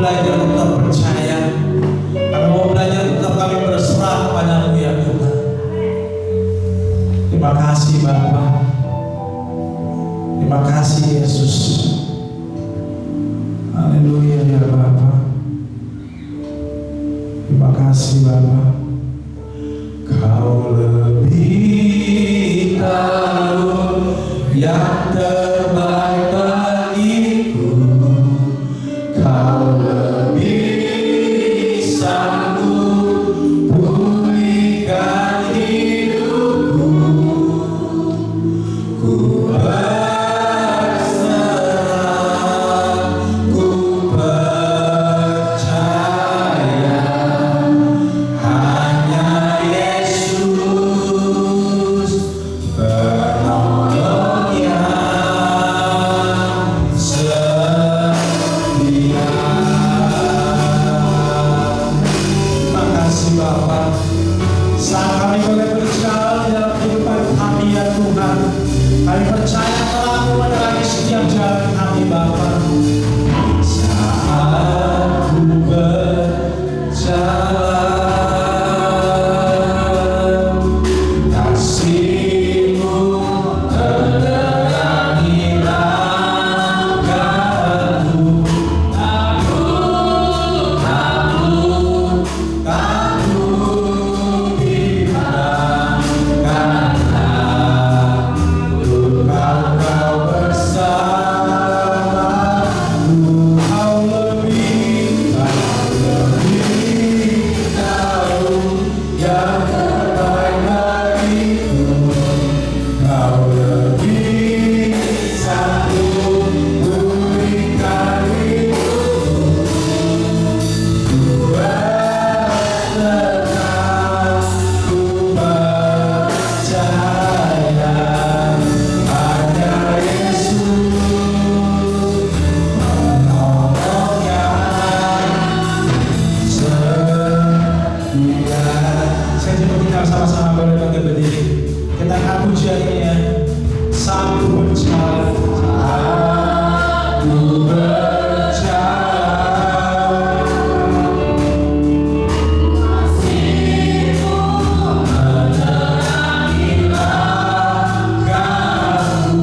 belajar tetap percaya. Kami mau belajar tetap kami berserah kepada-Mu ya Tuhan. Terima kasih Bapa. Terima kasih Yesus. Haleluya ya Bapa. Terima kasih Bapa. Kau lebih tahu yang terbaik bagiku. Kau lebih sanggup pulihkan hidupku. Ku berserah, ku percaya hanya Yesus penolong yang setia. Terima kasih Bapa. Saat kami boleh berjalan dalam kehidupan kami ya Tuhan, kami percaya telah-Mu menerangi setiap jalan kami Bapa. Saat ku berjalan, kasih-Mu menerangi langkahku. Takut bimbang karena Kau bersamaku. Kau lebih tahu yang terbaik bagiku. Kau lebih sanggup pulihkan hidupku. Ku berserah, ku percaya hanya Yesus penolong yang setia. Saya coba kita sama-sama boleh bangkit berdiri. Kita akan pujian ini ya. Saat ku berjalan, saat ku berjalan, menerangi langkahku.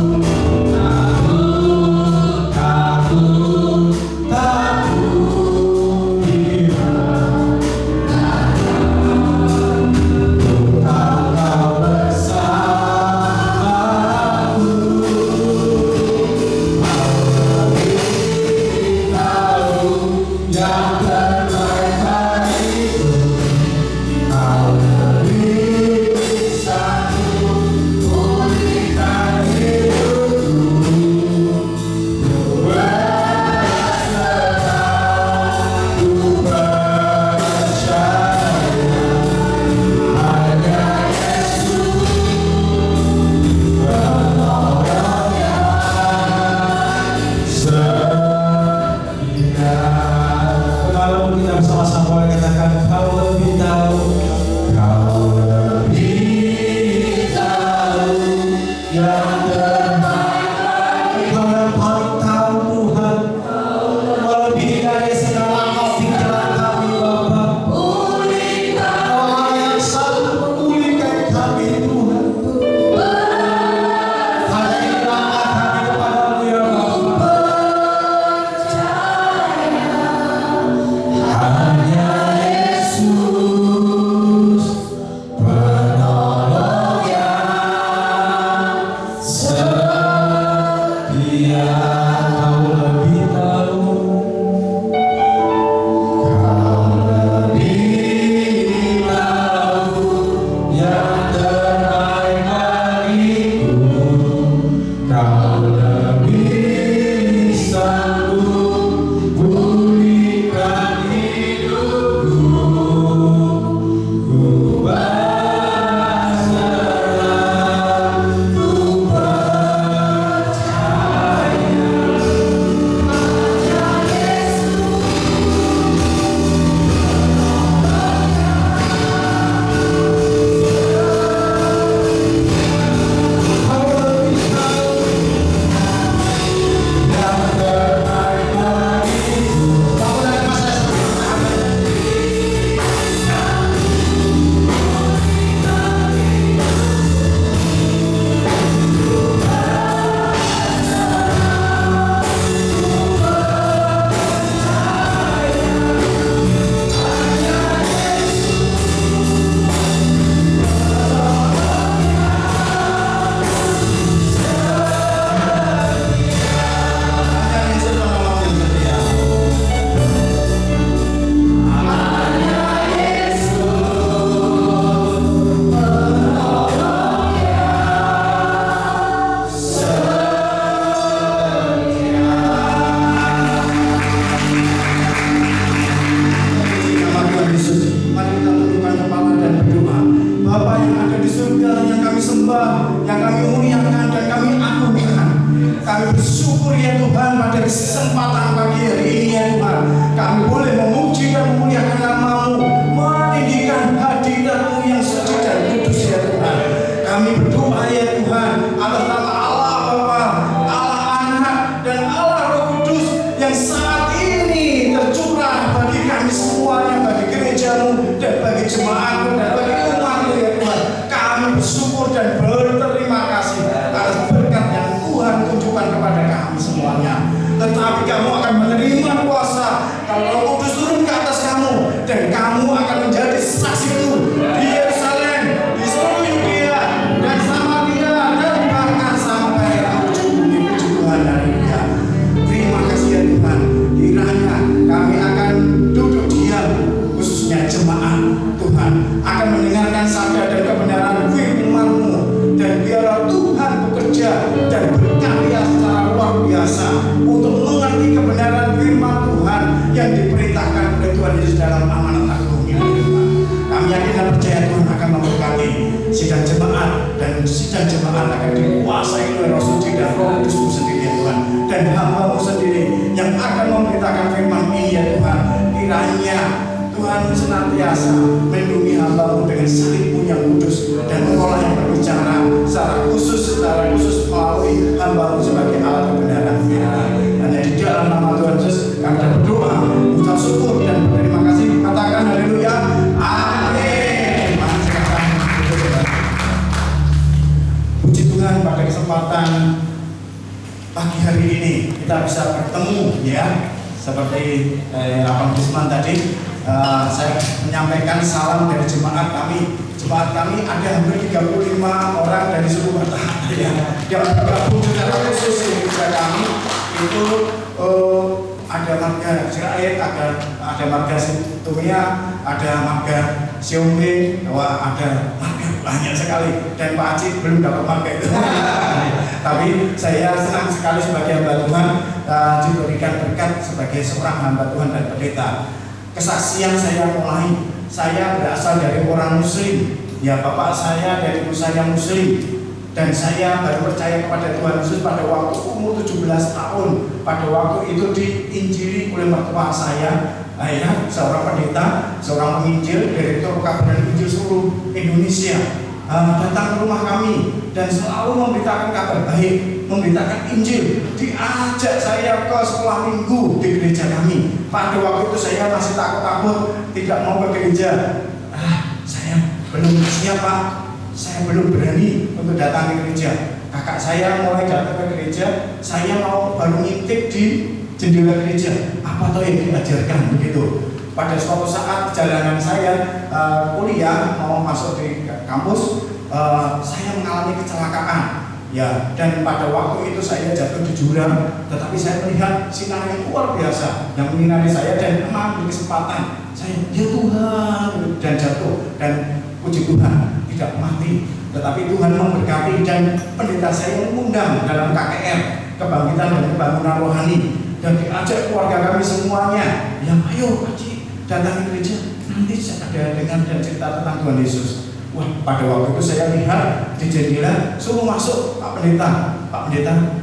Takut bimbang Tuhan Kau bersamaku. kesempatan pagi hari ini ya Tuhan, kami boleh memuji dan memuliakan nama-Mu, meninggikan hadirat-Mu yang suci dan kudus ya Tuhan. Kami berdoa ya Tuhan atas nama Allah Bapa, Allah Anak, dan Allah Roh Kudus yang saat ini tercurah bagi kami semuanya, bagi gereja-Mu dan bagi jemaat-Mu dan bagi umat-Mu ya Tuhan. Kami bersyukur dan berterima kasih atas berkat yang Tuhan tunjukkan kepada kami semuanya. Tetapi kamu akan menerima kuasa kalau Roh Kudus turun ke atas kamu, dan kamu akan menjadi saksiku di Yerusalem, di seluruh Yudea dan Samaria, dan bahkan sampai ujung bumi. Puji Tuhan, haleluya. Terima kasih ya Tuhan. Kiranya kami akan duduk diam, khususnya jemaat Tuhan, akan mendengarkan sabda dan kebenaran firman-Mu, dan biarlah Tuhan bekerja dan berkarya secara luar biasa untuk mengerti kebenaran firman Tuhan yang diperintahkan oleh Tuhan Yesus dalam amanat agungnya. Kami yakin dan percaya Tuhan akan memberkati sidang jemaat, dan sidang jemaat akan dikuasai oleh Roh Suci dan Roh Kudus-Mu sendiri ya Tuhan, dan hamba-Mu sendiri yang akan memberitakan firman ini ya Tuhan. Kiranya Tuhan senantiasa melindungi hamba-Mu dengan salib-Mu yang kudus, dan Engkaulah yang berbicara secara khusus melalui hamba-Mu sebagai alat kebenaran firman. Hanya di dalam nama Tuhan Yesus kami berdoa, mengucap syukur dan berterima kasih. Katakan haleluya, amin. Puji Tuhan, pada kesempatan pagi hari ini kita bisa bertemu ya, seperti Abang Bisman tadi. Saya menyampaikan salam dari jemaat kami. Jemaat kami ada hampir 35 orang dari suku Batak ya, yang bergabung secara khusus di gereja kami. Itu ada marga Sirait, ada marga Situmia, ada marga Siombe, ada marga banyak sekali, dan Pak Haji belum dapat marga itu. Tapi saya senang sekali sebagai hamba Tuhan diberikan berkat sebagai seorang hamba Tuhan dan pendeta. Kesaksian saya mulai, saya berasal dari orang Muslim ya, bapak saya dari ibu saya Muslim, dan saya baru percaya kepada Tuhan Yesus pada waktu umur 17 tahun. Pada waktu itu diinjili oleh mertua saya ya, seorang pendeta, seorang penginjil, direktur kabar Injil seluruh Indonesia, datang ke rumah kami dan selalu memberitakan kabar baik, memberitakan Injil. Diajak saya ke sekolah minggu di gereja kami. Pada waktu itu saya masih takut-takut, tidak mau ke gereja. Saya belum siap Pak, saya belum berani untuk datang ke gereja. Kakak saya mulai datang ke gereja, saya mau baru ngintip di jendela gereja, apa toh yang diajarkan begitu. Pada suatu saat perjalanan saya kuliah mau masuk di kampus, saya mengalami kecelakaan ya, dan pada waktu itu saya jatuh di jurang. Tetapi saya melihat sinar yang luar biasa yang menyinari saya, dan mengambil kesempatan saya, ya Tuhan, dan jatuh, dan puji Tuhan tidak mati, tetapi Tuhan memberkati, dan pendeta saya mengundang dalam KKR, kebangkitan dan pembangunan rohani, dan diajak keluarga kami semuanya, yang ayo Haji datang ke gereja, nanti saya ada dengar dan cerita tentang Tuhan Yesus. Wah, pada waktu itu saya lihat di jendela, suruh masuk Pak Pendeta. Pak Pendeta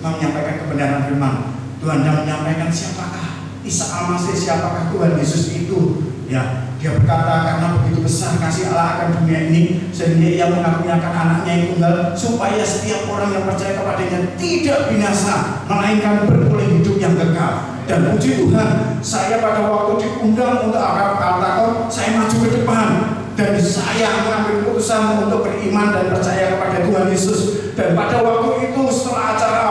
menyampaikan kebenaran firman Tuhan, dan menyampaikan siapakah Isa Al-Masih, siapakah Tuhan Yesus itu ya. Dia berkata, karena begitu besar kasih Allah akan dunia ini, sehingga Ia mengaruniakan anaknya yang tunggal, supaya setiap orang yang percaya kepadanya tidak binasa, melainkan beroleh hidup yang kekal. Dan puji Tuhan, saya pada waktu diundang untuk Al-Takor, saya maju ke depan, dan saya mengambil keputusan untuk beriman dan percaya kepada Tuhan Yesus. Dan pada waktu itu setelah acara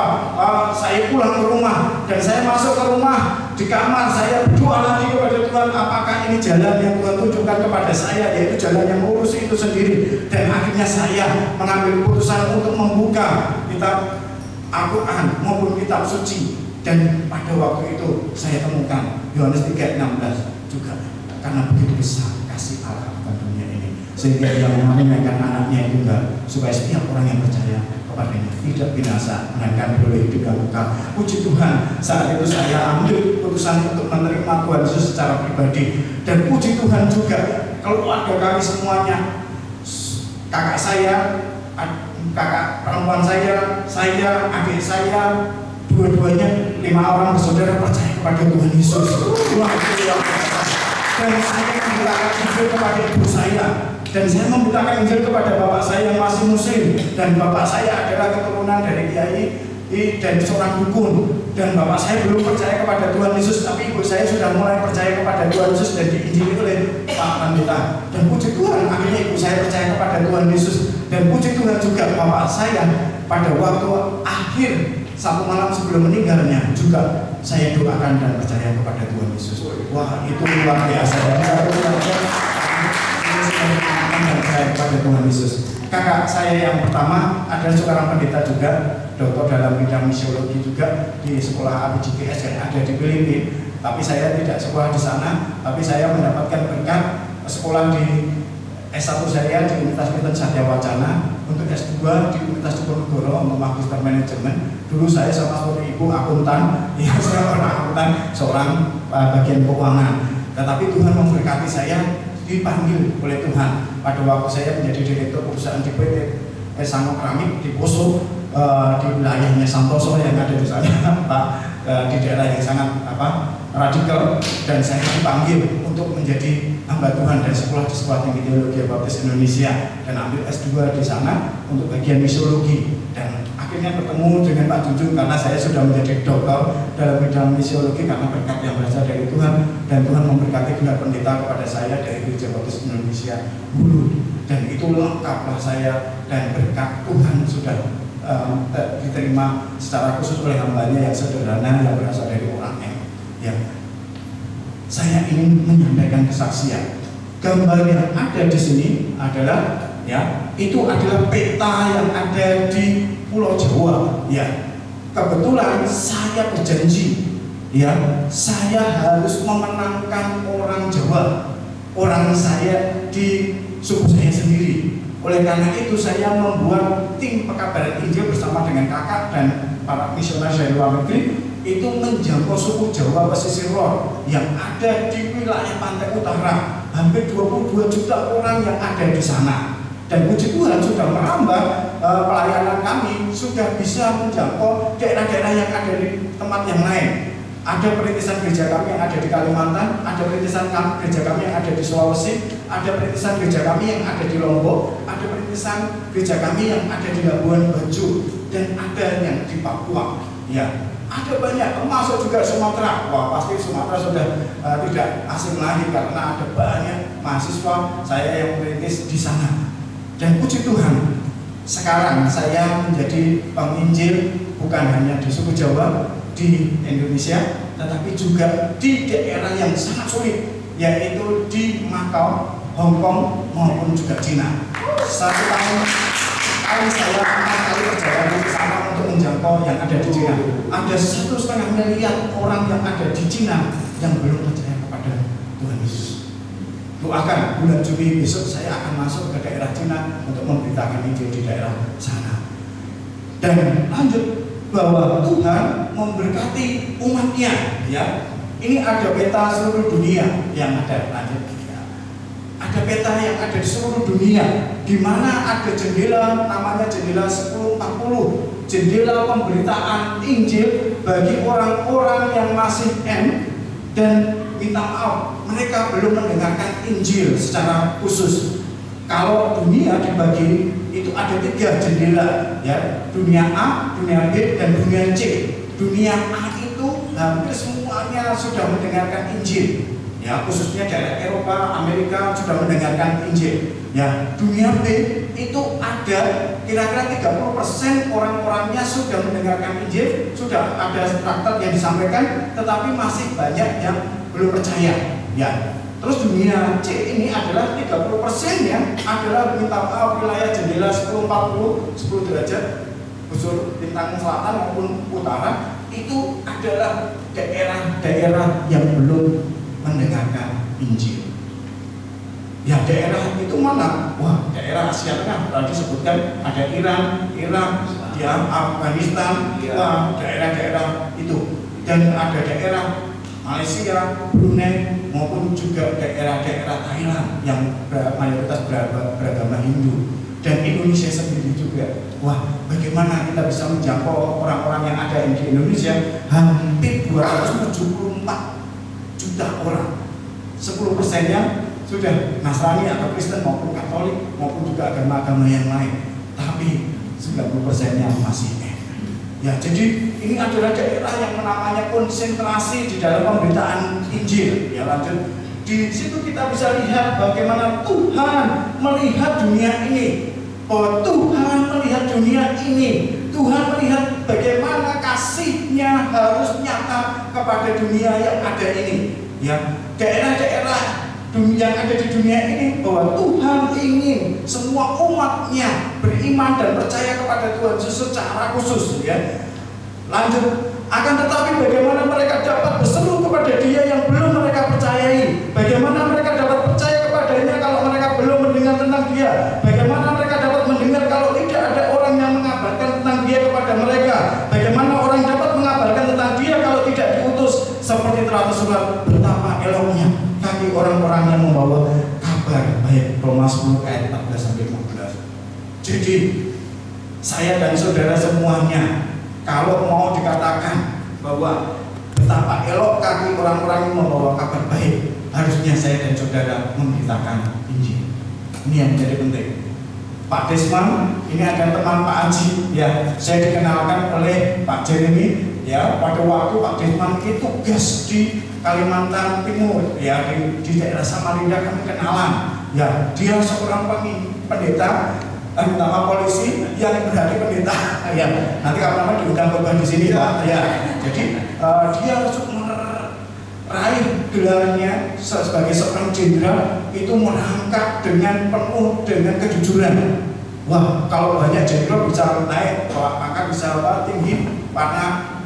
saya pulang ke rumah, dan saya masuk ke rumah, di kamar saya berdoa lagi kepada Tuhan, apakah ini jalan yang Tuhan tunjukkan kepada saya, yaitu jalan yang lurus itu sendiri. Dan akhirnya saya mengambil keputusan untuk membuka kitab Al-Quran maupun kitab suci. Dan pada waktu itu saya temukan Yohanes 3:16 juga, karena begitu besar kasih Allah akan dunia ini, sehingga Ia mengaruniakan anaknya yang tunggal, supaya setiap orang yang percaya kepadanya tidak binasa, melainkan beroleh hidup yang kekal. Puji Tuhan, saat itu saya ambil keputusan untuk menerima Tuhan Yesus secara pribadi. Dan puji Tuhan juga keluarga kami semuanya, kakak saya, kakak perempuan saya, adik saya, Dua-duanya 5 orang bersaudara percaya kepada Tuhan Yesus. Wah, itu luar biasa. Dan saya memberitakan Injil kepada ibu saya, dan saya memberitakan Injil kepada bapak saya yang masih muslim, dan bapak saya adalah keturunan dari kiai dan seorang dukun, dan bapak saya belum percaya kepada Tuhan Yesus, tapi ibu saya sudah mulai percaya kepada Tuhan Yesus dan diinjili oleh Pak Pendeta. Dan puji Tuhan, akhirnya ibu saya percaya kepada Tuhan Yesus, dan puji Tuhan juga bapak saya pada waktu akhir satu malam sebelum meninggalnya juga saya doakan dan percaya kepada Tuhan Yesus. Wah, itu luar biasa. Dan saya percaya kepada Tuhan Yesus. Kakak saya yang pertama adalah seorang pendeta juga, doktor dalam bidang misiologi juga di sekolah ABJKS yang ada di Filipina. Tapi saya tidak sekolah di sana, tapi saya mendapatkan berkat sekolah di S1 saya di Universitas Kristen Satya Wacana, untuk S2 di Universitas Diponegoro untuk Magister Manajemen. Dulu saya sama seperti ibu akuntan, ya saya orang akuntan, seorang bagian keuangan. Tetapi Tuhan memberkati saya, dipanggil oleh Tuhan pada waktu saya menjadi direktur perusahaan di PT Sango Keramik di Poso, di wilayahnya Santoso yang ada di sana, Pak, di daerah yang sangat radikal, dan saya dipanggil untuk menjadi hamba Tuhan dan sekolah di Sekolah Tinggi Teologi Baptis Indonesia, dan ambil S2 di sana untuk bagian misiologi. Dan akhirnya bertemu dengan Pak Junjung karena saya sudah menjadi doktor dalam bidang misiologi karena berkat yang berasal dari Tuhan, dan Tuhan memberkati gelar pendeta kepada saya dari Gereja Baptis Indonesia Hulu, dan itu lengkaplah saya, dan berkat Tuhan sudah diterima secara khusus oleh hambanya yang sederhana yang berasal dari orang yang saya ingin menyampaikan kesaksian. Gambar yang ada di sini adalah itu adalah peta yang ada di Pulau Jawa. Kebetulan saya berjanji, saya harus memenangkan orang Jawa, orang saya di suku saya sendiri. Oleh karena itu saya membuat tim pekabaran Injil bersama dengan kakak dan para misionaris dari luar negeri itu menjangkau suku Jawa pesisir lor yang ada di wilayah pantai utara. Hampir 22 juta orang yang ada di sana. Dan puji Tuhan sudah merambah pelayanan kami, sudah bisa menjangkau daerah-daerah yang ada di tempat yang lain. Ada perintisan gereja kami yang ada di Kalimantan, ada perintisan gereja kami yang ada di Sulawesi, ada perintisan gereja kami yang ada di Lombok, ada perintisan gereja kami yang ada di Labuan Bajo, dan ada yang di Papua. Ada banyak, termasuk juga Sumatera. Wah, pasti Sumatera sudah tidak asing lagi karena ada banyak mahasiswa saya yang merintis di sana. Dan puji Tuhan, sekarang saya menjadi penginjil bukan hanya di suku Jawa di Indonesia, tetapi juga di daerah yang sangat sulit, yaitu di Macau, Hong Kong maupun juga Cina. 1 tahun saya 4 kali perjalanan ke sana untuk menjangkau yang ada di Cina. Ada 1,5 miliar orang yang ada di Cina yang belum percaya kepada Tuhan Yesus. Doakan bulan Juli besok saya akan masuk ke daerah Cina untuk memberitakan Injil di daerah sana. Dan lanjut bahwa Tuhan memberkati umatnya. Ini ada peta seluruh dunia yang ada. Lanjut. Ada peta yang ada di seluruh dunia, di mana ada jendela namanya jendela 1040, jendela pemberitaan Injil bagi orang-orang yang masih dan minta maaf, mereka belum mendengarkan Injil secara khusus. Kalau dunia dibagi itu ada 3 jendela, dunia A, dunia B, dan dunia C. Dunia A itu hampir semuanya sudah mendengarkan Injil. Khususnya daerah Eropa, Amerika sudah mendengarkan Injil. Dunia B itu ada kira-kira 30% orang-orangnya sudah mendengarkan Injil, sudah ada traktat yang disampaikan, tetapi masih banyak yang belum percaya. Terus dunia C ini adalah 30%-nya adalah minta maaf wilayah jendela 1040, 10 derajat busur bintang selatan maupun utara, itu adalah daerah-daerah yang belum mendengarkan Injil. Daerah itu mana? Wah, daerah Asia Tengah. Tadi disebutkan ada Iran, Irak, Afghanistan, daerah-daerah itu. Dan ada daerah Malaysia, Brunei, maupun juga daerah-daerah Thailand yang mayoritas beragama Hindu. dan Indonesia sendiri juga. Wah, bagaimana kita bisa menjangkau orang-orang yang ada di Indonesia? Hampir 274 juta orang. 10%-nya sudah Nasrani atau Kristen maupun Katolik maupun juga agama-agama yang lain. Tapi 90%-nya masih ya, jadi ini adalah daerah yang namanya konsentrasi di dalam pemberitaan Injil. Ya, lanjut. Di situ kita bisa lihat bagaimana Tuhan melihat dunia ini. Bahwa Tuhan melihat dunia ini. Tuhan melihat bagaimana kasih-Nya harus nyata kepada dunia yang ada ini. Ya, daerah-daerah yang ada di dunia ini, bahwa Tuhan ingin semua umat-Nya beriman dan percaya kepada Tuhan Yesus secara khusus. Ya, lanjut. Akan tetapi bagaimana mereka dapat berseru kepada Dia yang belum mereka percayai? Bagaimana mereka dapat percaya kepadanya kalau mereka belum mendengar tentang Dia? Bagaimana mereka dapat mendengar kalau tidak ada orang yang mengabarkan tentang Dia kepada mereka? Bagaimana orang dapat mengabarkan tentang Dia kalau tidak diutus? Seperti telah tersurat, betapa eloknya kaki orang-orang yang membawa kabar baik. Roma 10 ayat 14-15. Jadi saya dan saudara semuanya, kalau mau dikatakan bahwa betapa elok kaki orang-orang yang membawa kabar baik, harusnya saya dan saudara memberitakan Injil. Ini yang menjadi penting. Pak Desman, ini ada teman Pak Haji, ya, saya dikenalkan oleh Pak Jeremy. Ya, pada waktu Pak Desman itu tugas di Kalimantan Timur, ya, di daerah Samarinda kami kenalan. Ya, dia seorang pendeta, nama polisi yang berarti pendeta. Ya, nanti kapan-kapan diundang korban di sini, Pak. Ya, jadi dia meraih gelarnya sebagai seorang jenderal itu merangkap dengan penuh dengan kejujuran. Wah, kalau banyak jenderal bisa naik, maka bisa tinggi karena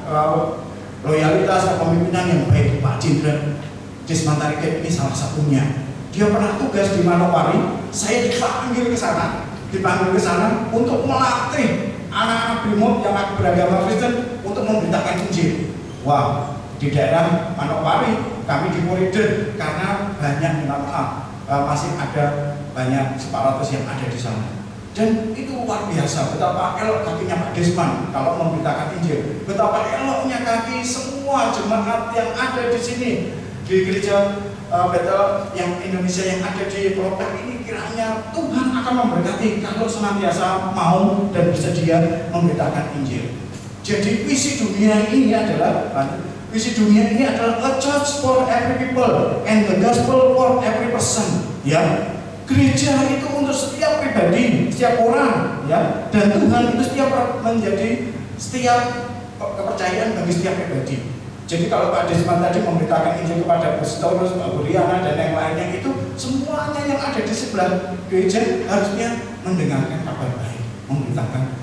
loyalitas kepemimpinan yang baik. Pak Jenderal Desman Tariket ini salah satunya. Dia pernah tugas di Manokwari. Saya dipanggil ke sana untuk melatih anak-anak Brimob yang beragama Kristen untuk memberitakan Injil. Wah, di daerah Manokwari kami di koridor karena banyak masih ada banyak separatus yang ada di sana. Dan itu luar biasa betapa elok kakinya Pak Desman kalau memberitakan Injil. Betapa eloknya kaki semua jemaat yang ada di sini di gereja Betel yang Indonesia yang ada di Pelopor ini. Kiranya Tuhan akan memberkati kalau senantiasa mau dan bersedia memberitakan Injil. Jadi visi dunia ini adalah a church for every people and the gospel for every person. Ya. Gereja itu untuk setiap pribadi, setiap orang, ya. Dan Tuhan itu menjadi setiap kepercayaan bagi setiap pribadi. Jadi kalau Pak Desman tadi memberitakan Injil kepada Bustorus, Pak Buriana dan yang lainnya, itu semuanya yang ada di sebelah gereja harusnya mendengarkan kabar baik, memberitakan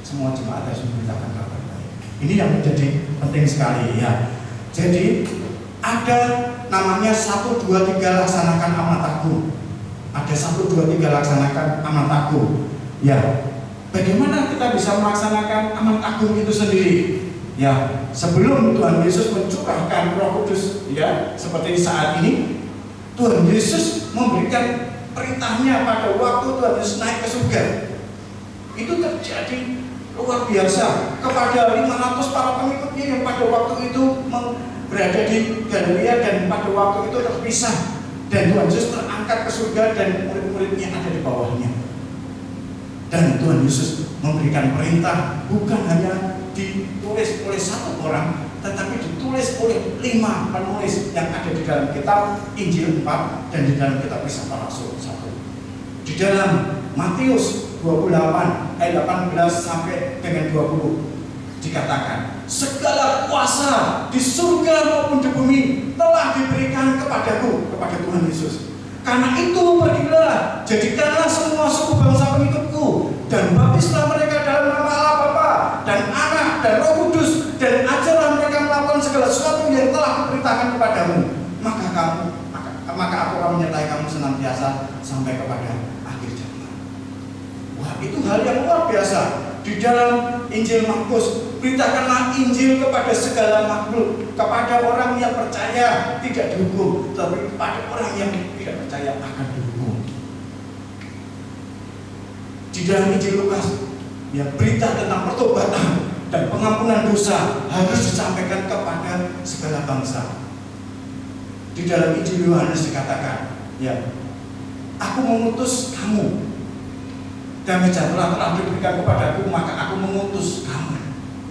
semua jemaat harus memberitakan kabar baik. Ini yang menjadi penting sekali, ya. Jadi ada namanya 1, 2, 3 laksanakan amanat agung. Ada 1, 2, 3 laksanakan amanat agung. Ya, bagaimana kita bisa melaksanakan amanat agung itu sendiri? Ya, sebelum Tuhan Yesus mencurahkan Roh Kudus, ya, seperti saat ini, Tuhan Yesus memberikan perintahnya pada waktu Tuhan Yesus naik ke surga. Itu terjadi luar biasa kepada 500 para pengikutnya yang pada waktu itu berada di Galilea dan pada waktu itu terpisah. Dan Tuhan Yesus terangkat ke surga dan murid-muridnya ada di bawahnya. Dan Tuhan Yesus memberikan perintah bukan hanya ditulis oleh satu orang, tetapi ditulis oleh 5 penulis yang ada di dalam kitab Injil 4 dan di dalam kitab Kisah Para Rasul 1. Di dalam Matius 28 ayat 18 sampai dengan 20 dikatakan, segala kuasa di surga maupun di bumi telah diberikan kepadaku, kepada Tuhan Yesus. Karena itu pergilah, jadikanlah semua suku bangsa pengikutku, dan baptislah mereka dalam nama Allah Bapa dan Anak dan Roh Kudus, dan ajarlah mereka melakukan segala sesuatu yang telah kuperintahkan kepadamu. Maka aku akan menyertai kamu senantiasa sampai kepada akhir zaman. Wah, itu hal yang luar biasa. Di dalam Injil Markus, beritakanlah Injil kepada segala makhluk, kepada orang yang percaya tidak dihukum, tapi kepada orang yang tidak percaya akan dihukum. Di dalam Injil Lukas, ya, berita tentang pertobatan dan pengampunan dosa harus disampaikan kepada segala bangsa. Di dalam Injil Yohanes dikatakan, ya, aku mengutus kamu, damai sejahtera telah diberikan kepadaku, maka aku mengutus kamu.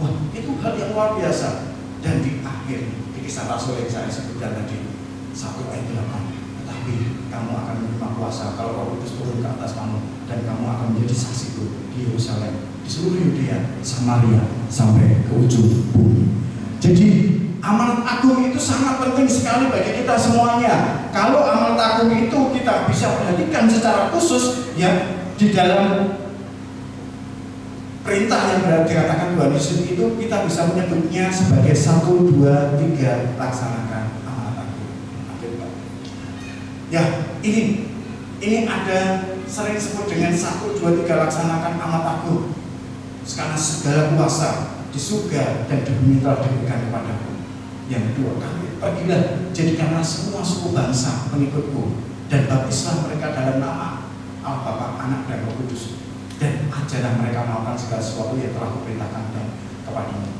Wah, itu hal yang luar biasa. Dan di akhir di Kisah Rasul yang saya sebutkan tadi 1 ayat 8, tetapi kamu akan menerima kuasa kalau Roh Kudus turun ke atas kamu, dan kamu akan menjadi saksiku di Yerusalem, di seluruh Yudea, Samaria, sampai ke ujung bumi. Jadi amanat agung itu sangat penting sekali bagi kita semuanya. Kalau amanat agung itu kita bisa perhatikan secara khusus, ya, di dalam perintah yang berarti dikatakan Tuhan Yesus itu kita bisa menyebutnya sebagai 1, 2, 3 laksanakan amanat agung. Ya, ini ada sering disebut dengan 1, 2, 3 laksanakan amanat agung. Karena segala kuasa di surga dan di bumi telah diberikan kepadaku. Yang kedua, pergilah, jadikanlah semua suku bangsa pengikutku, dan baptislah mereka dalam nama Allah Bapa, Anak, dan Roh Kudus, dan ajarlah mereka melakukan segala sesuatu yang telah kuperintahkan kepadamu,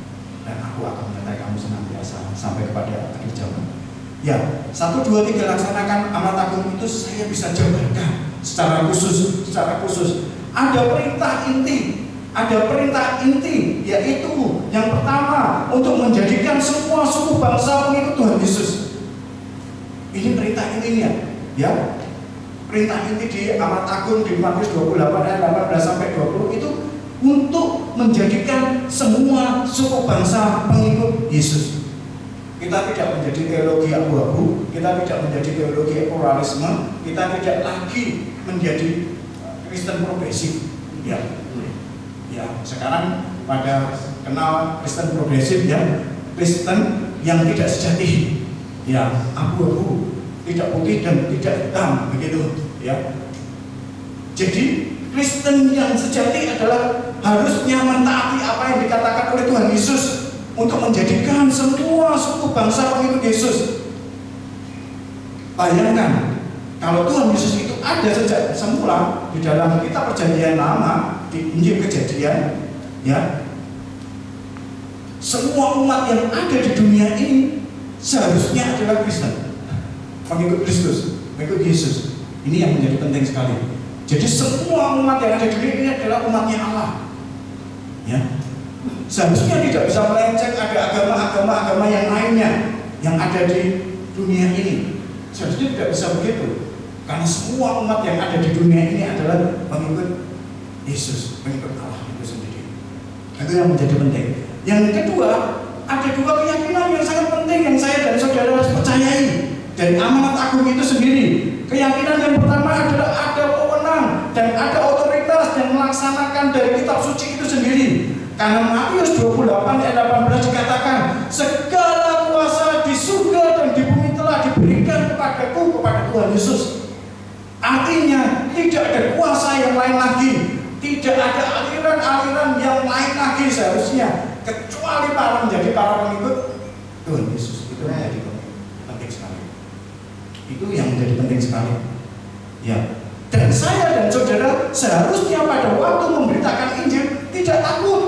dan aku akan menyertai kamu senantiasa sampai kepada akhir zaman. Ya, 1, 2, 3 laksanakan amanat agung itu saya bisa jabarkan secara khusus. Ada perintah inti, yaitu yang pertama, untuk menjadikan semua suku bangsa pengikut Tuhan Yesus. Ini perintah intinya, ya. Perintah inti di amanat agung di Matius 28 ayat 18 sampai 20 itu untuk menjadikan semua suku bangsa pengikut Yesus. Kita tidak menjadi teologi abu-abu, kita tidak menjadi teologi pluralisme, kita tidak lagi menjadi Kristen progresif. Ya, sekarang pada kenal Kristen progresif, ya, Kristen yang tidak sejati, ya, abu-abu, tidak putih dan tidak hitam, begitu, ya. Jadi Kristen yang sejati adalah harusnya mentaati apa yang dikatakan oleh Tuhan Yesus untuk menjadikan semua suku bangsa pengikut Yesus. Bayangkan kalau Tuhan Yesus itu ada sejak semula di dalam kitab Perjanjian Lama, di Injil Kejadian, ya, semua umat yang ada di dunia ini seharusnya adalah Kristen, pengikut Kristus, pengikut Yesus. Ini yang menjadi penting sekali. Jadi semua umat yang ada di dunia ini adalah umatnya Allah, ya. Seharusnya tidak bisa melenceng ada agama yang lainnya yang ada di dunia ini. Seharusnya tidak bisa begitu, karena semua umat yang ada di dunia ini adalah pengikut Yesus, pengikut Allah itu sendiri. Itu yang menjadi penting. Yang kedua, ada 2 keyakinan yang sangat penting yang saya dan saudara harus percayai dari amanat agung itu sendiri. Keyakinan yang pertama adalah ada wewenang dan ada otoritas yang melaksanakan dari kitab suci itu sendiri. Karena Matius 28 ayat 18 dikatakan, segala kuasa di surga dan di bumi telah diberikan kepadaku, kepada Tuhan Yesus. Artinya tidak ada kuasa yang lain lagi, tidak ada aliran-aliran yang lain lagi seharusnya, kecuali menjadi para pengikut Tuhan Yesus. Itu menjadi penting sekali. Itu yang menjadi penting sekali, ya. Dan saya dan saudara seharusnya pada waktu memberitakan Injil tidak takut,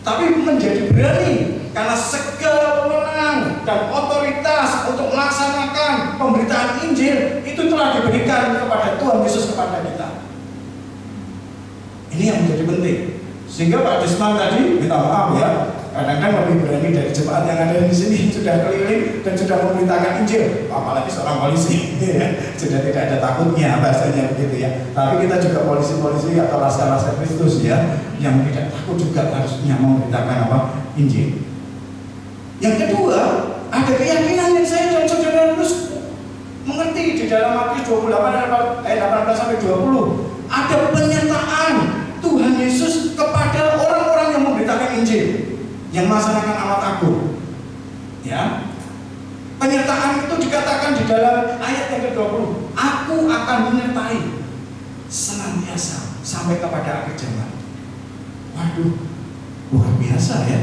tapi menjadi berani, karena segala wewenang dan otoritas untuk melaksanakan pemberitaan Injil itu telah diberikan kepada Tuhan Yesus kepada kita. Ini yang menjadi penting. Sehingga Pak Desman tadi, minta maaf ya, kadang-kadang lebih berani dari jemaat yang ada di sini, sudah keliling dan sudah memberitakan Injil, apalagi seorang polisi, sudah tidak ada takutnya, bahasanya begitu ya. Tapi kita juga polisi-polisi atau laskar-laskar Kristus ya, yang tidak takut juga harusnya memberitakan apa? Injil. Yang kedua, ada keyakinan yang saya dan saudara harus mengerti di dalam Matius 28 ayat 18 sampai 20. Ada penyertaan Tuhan Yesus kepada orang-orang yang memberitakan Injil, yang melaksanakan amanat agung. Ya. Penyertaan itu dikatakan di dalam ayat yang ke-20, aku akan menyertai senantiasa sampai kepada akhir zaman. Waduh, luar biasa ya.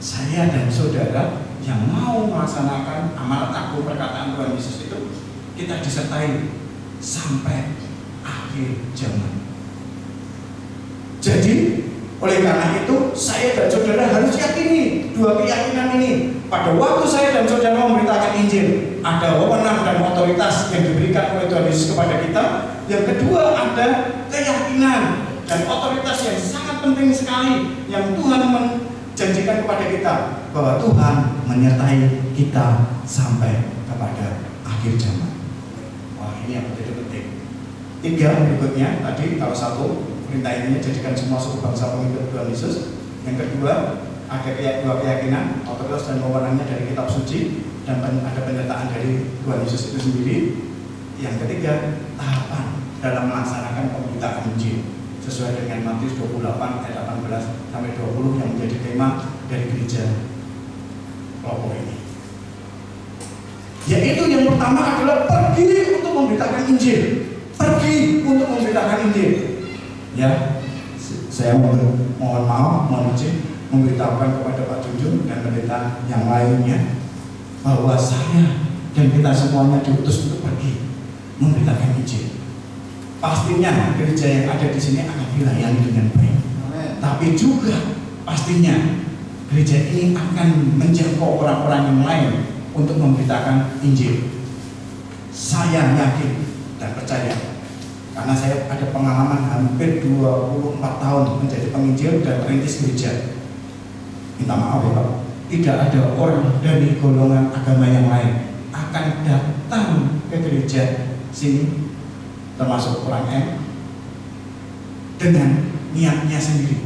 Saya dan saudara yang mau melaksanakan amanat agung perkataan Tuhan Yesus itu, kita disertai sampai akhir zaman. Jadi oleh karena itu saya dan saudara harus yakini dua keyakinan ini. Pada waktu saya dan saudara memberitakan Injil, ada wewenang dan otoritas yang diberikan oleh Tuhan Yesus kepada kita. Yang kedua, ada keyakinan dan otoritas yang sangat penting sekali yang Tuhan menjanjikan kepada kita, bahwa Tuhan menyertai kita sampai kepada akhir zaman. Wah, ini yang menjadi penting. 3 berikutnya tadi, kalau 1 perintah ini jadikan semua suku bangsa pengikut Tuhan Yesus. Yang kedua, ada dua keyakinan, otoritas dan wewenangnya dari kitab suci, dan ada penyertaan dari Tuhan Yesus itu sendiri. Yang ketiga, tahapan dalam melaksanakan pemberitaan Injil sesuai dengan Matius 28 ayat 18 sampai 20 yang menjadi tema dari gereja kelompok ini. Yaitu yang pertama adalah pergi untuk memberitakan Injil. Pergi untuk memberitakan Injil. Ya, saya mohon maaf, mohon izin memberitahukan kepada Pak Junjung dan pendeta yang lainnya bahwa saya dan kita semuanya diutus untuk pergi memberitakan Injil. Pastinya gereja yang ada di sini akan dilayani dengan baik. Tapi juga pastinya gereja ini akan menjangkau orang-orang yang lain untuk memberitakan Injil. Saya yakin dan percaya, karena saya ada pengalaman hampir 24 tahun menjadi penginjil dan perintis gereja. Minta maaf ya Pak, tidak ada orang dari golongan agama yang lain akan datang ke gereja sini, termasuk orang M, dengan niatnya sendiri.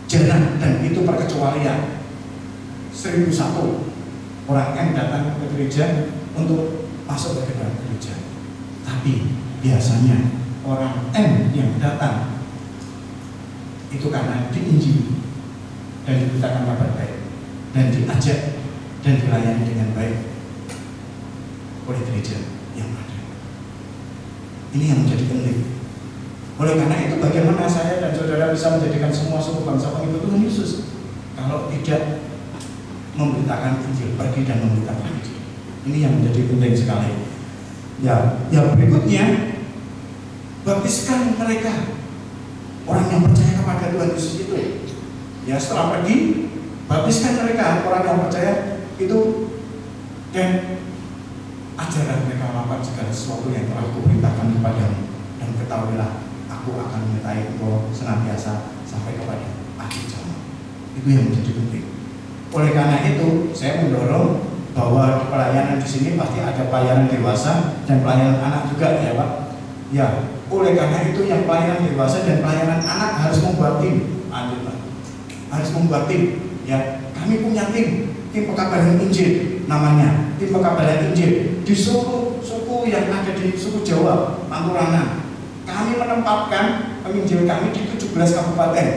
Jarang, dan itu perkecualian. 1001 orang M datang ke gereja untuk masuk ke dalam gereja. Tapi biasanya orang M yang datang itu karena diinjili dan diberitakan kabar baik dan diajak dan dilayani dengan baik oleh gereja yang ada. Ini yang menjadi penting. Oleh karena itu, bagaimana saya dan saudara bisa menjadikan semua suku bangsa pengikut Tuhan Yesus kalau tidak memberitakan Injil, pergi dan memberitakan Injil. Ini yang menjadi penting sekali. Ya, yang berikutnya, baptiskan mereka, orang yang percaya kepada Tuhan Yesus itu. Ya, setelah pergi, baptiskan mereka, orang yang percaya itu, dan ajarkan mereka melakukan segala sesuatu yang telah kuperintahkan kepadamu, dan ketahuilah aku akan menyertai engkau senantiasa sampai kepada akhir zaman. Itu yang menjadi penting. Oleh karena itu, saya mendorong bahwa pelayanan di sini pasti ada pelayanan dewasa dan pelayanan anak juga, ya Pak. Ya, oleh karena itu yang pelayanan dewasa dan pelayanan anak harus membuat tim. Harus membuat tim. Ya, kami punya tim pekabaran Injil namanya, tim pekabaran Injil di suku yang ada di suku Jawa, Panturangan. Kami menempatkan penginjil kami di 17 kabupaten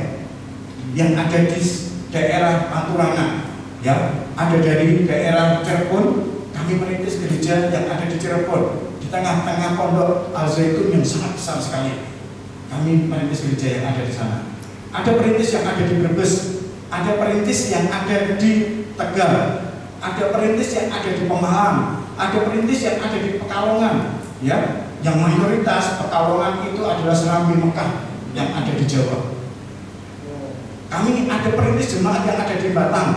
yang ada di daerah Panturangan. Ya, ada dari daerah Cirebon, kami merintis gereja yang ada di Cirebon, di tengah-tengah pondok Al-Zaitun yang sangat besar sekali. Kami merintis gereja yang ada di sana. Ada perintis yang ada di Brebes, ada perintis yang ada di Tegal, ada perintis yang ada di Pemalang, ada perintis yang ada di Pekalongan. Ya, yang mayoritas Pekalongan itu adalah Serambi Mekah yang ada di Jawa. Kami ada perintis jemaat yang ada di Batang.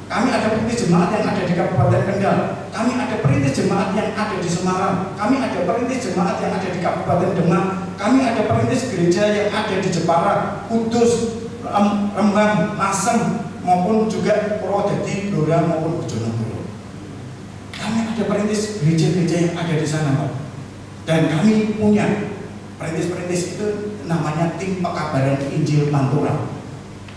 Kami ada perintis jemaat yang ada di Kabupaten Kendal. Kami ada perintis jemaat yang ada di Semarang. Kami ada perintis jemaat yang ada di Kabupaten Demak. Kami ada perintis gereja yang ada di Jepara, Kudus, Rembang, Lasem, maupun juga Purwodadi, Blora maupun Bojonegoro. Kami ada perintis gereja-gereja yang ada di sana, Pak. Dan kami punya perintis-perintis itu namanya tim pekabaran Injil Pantura.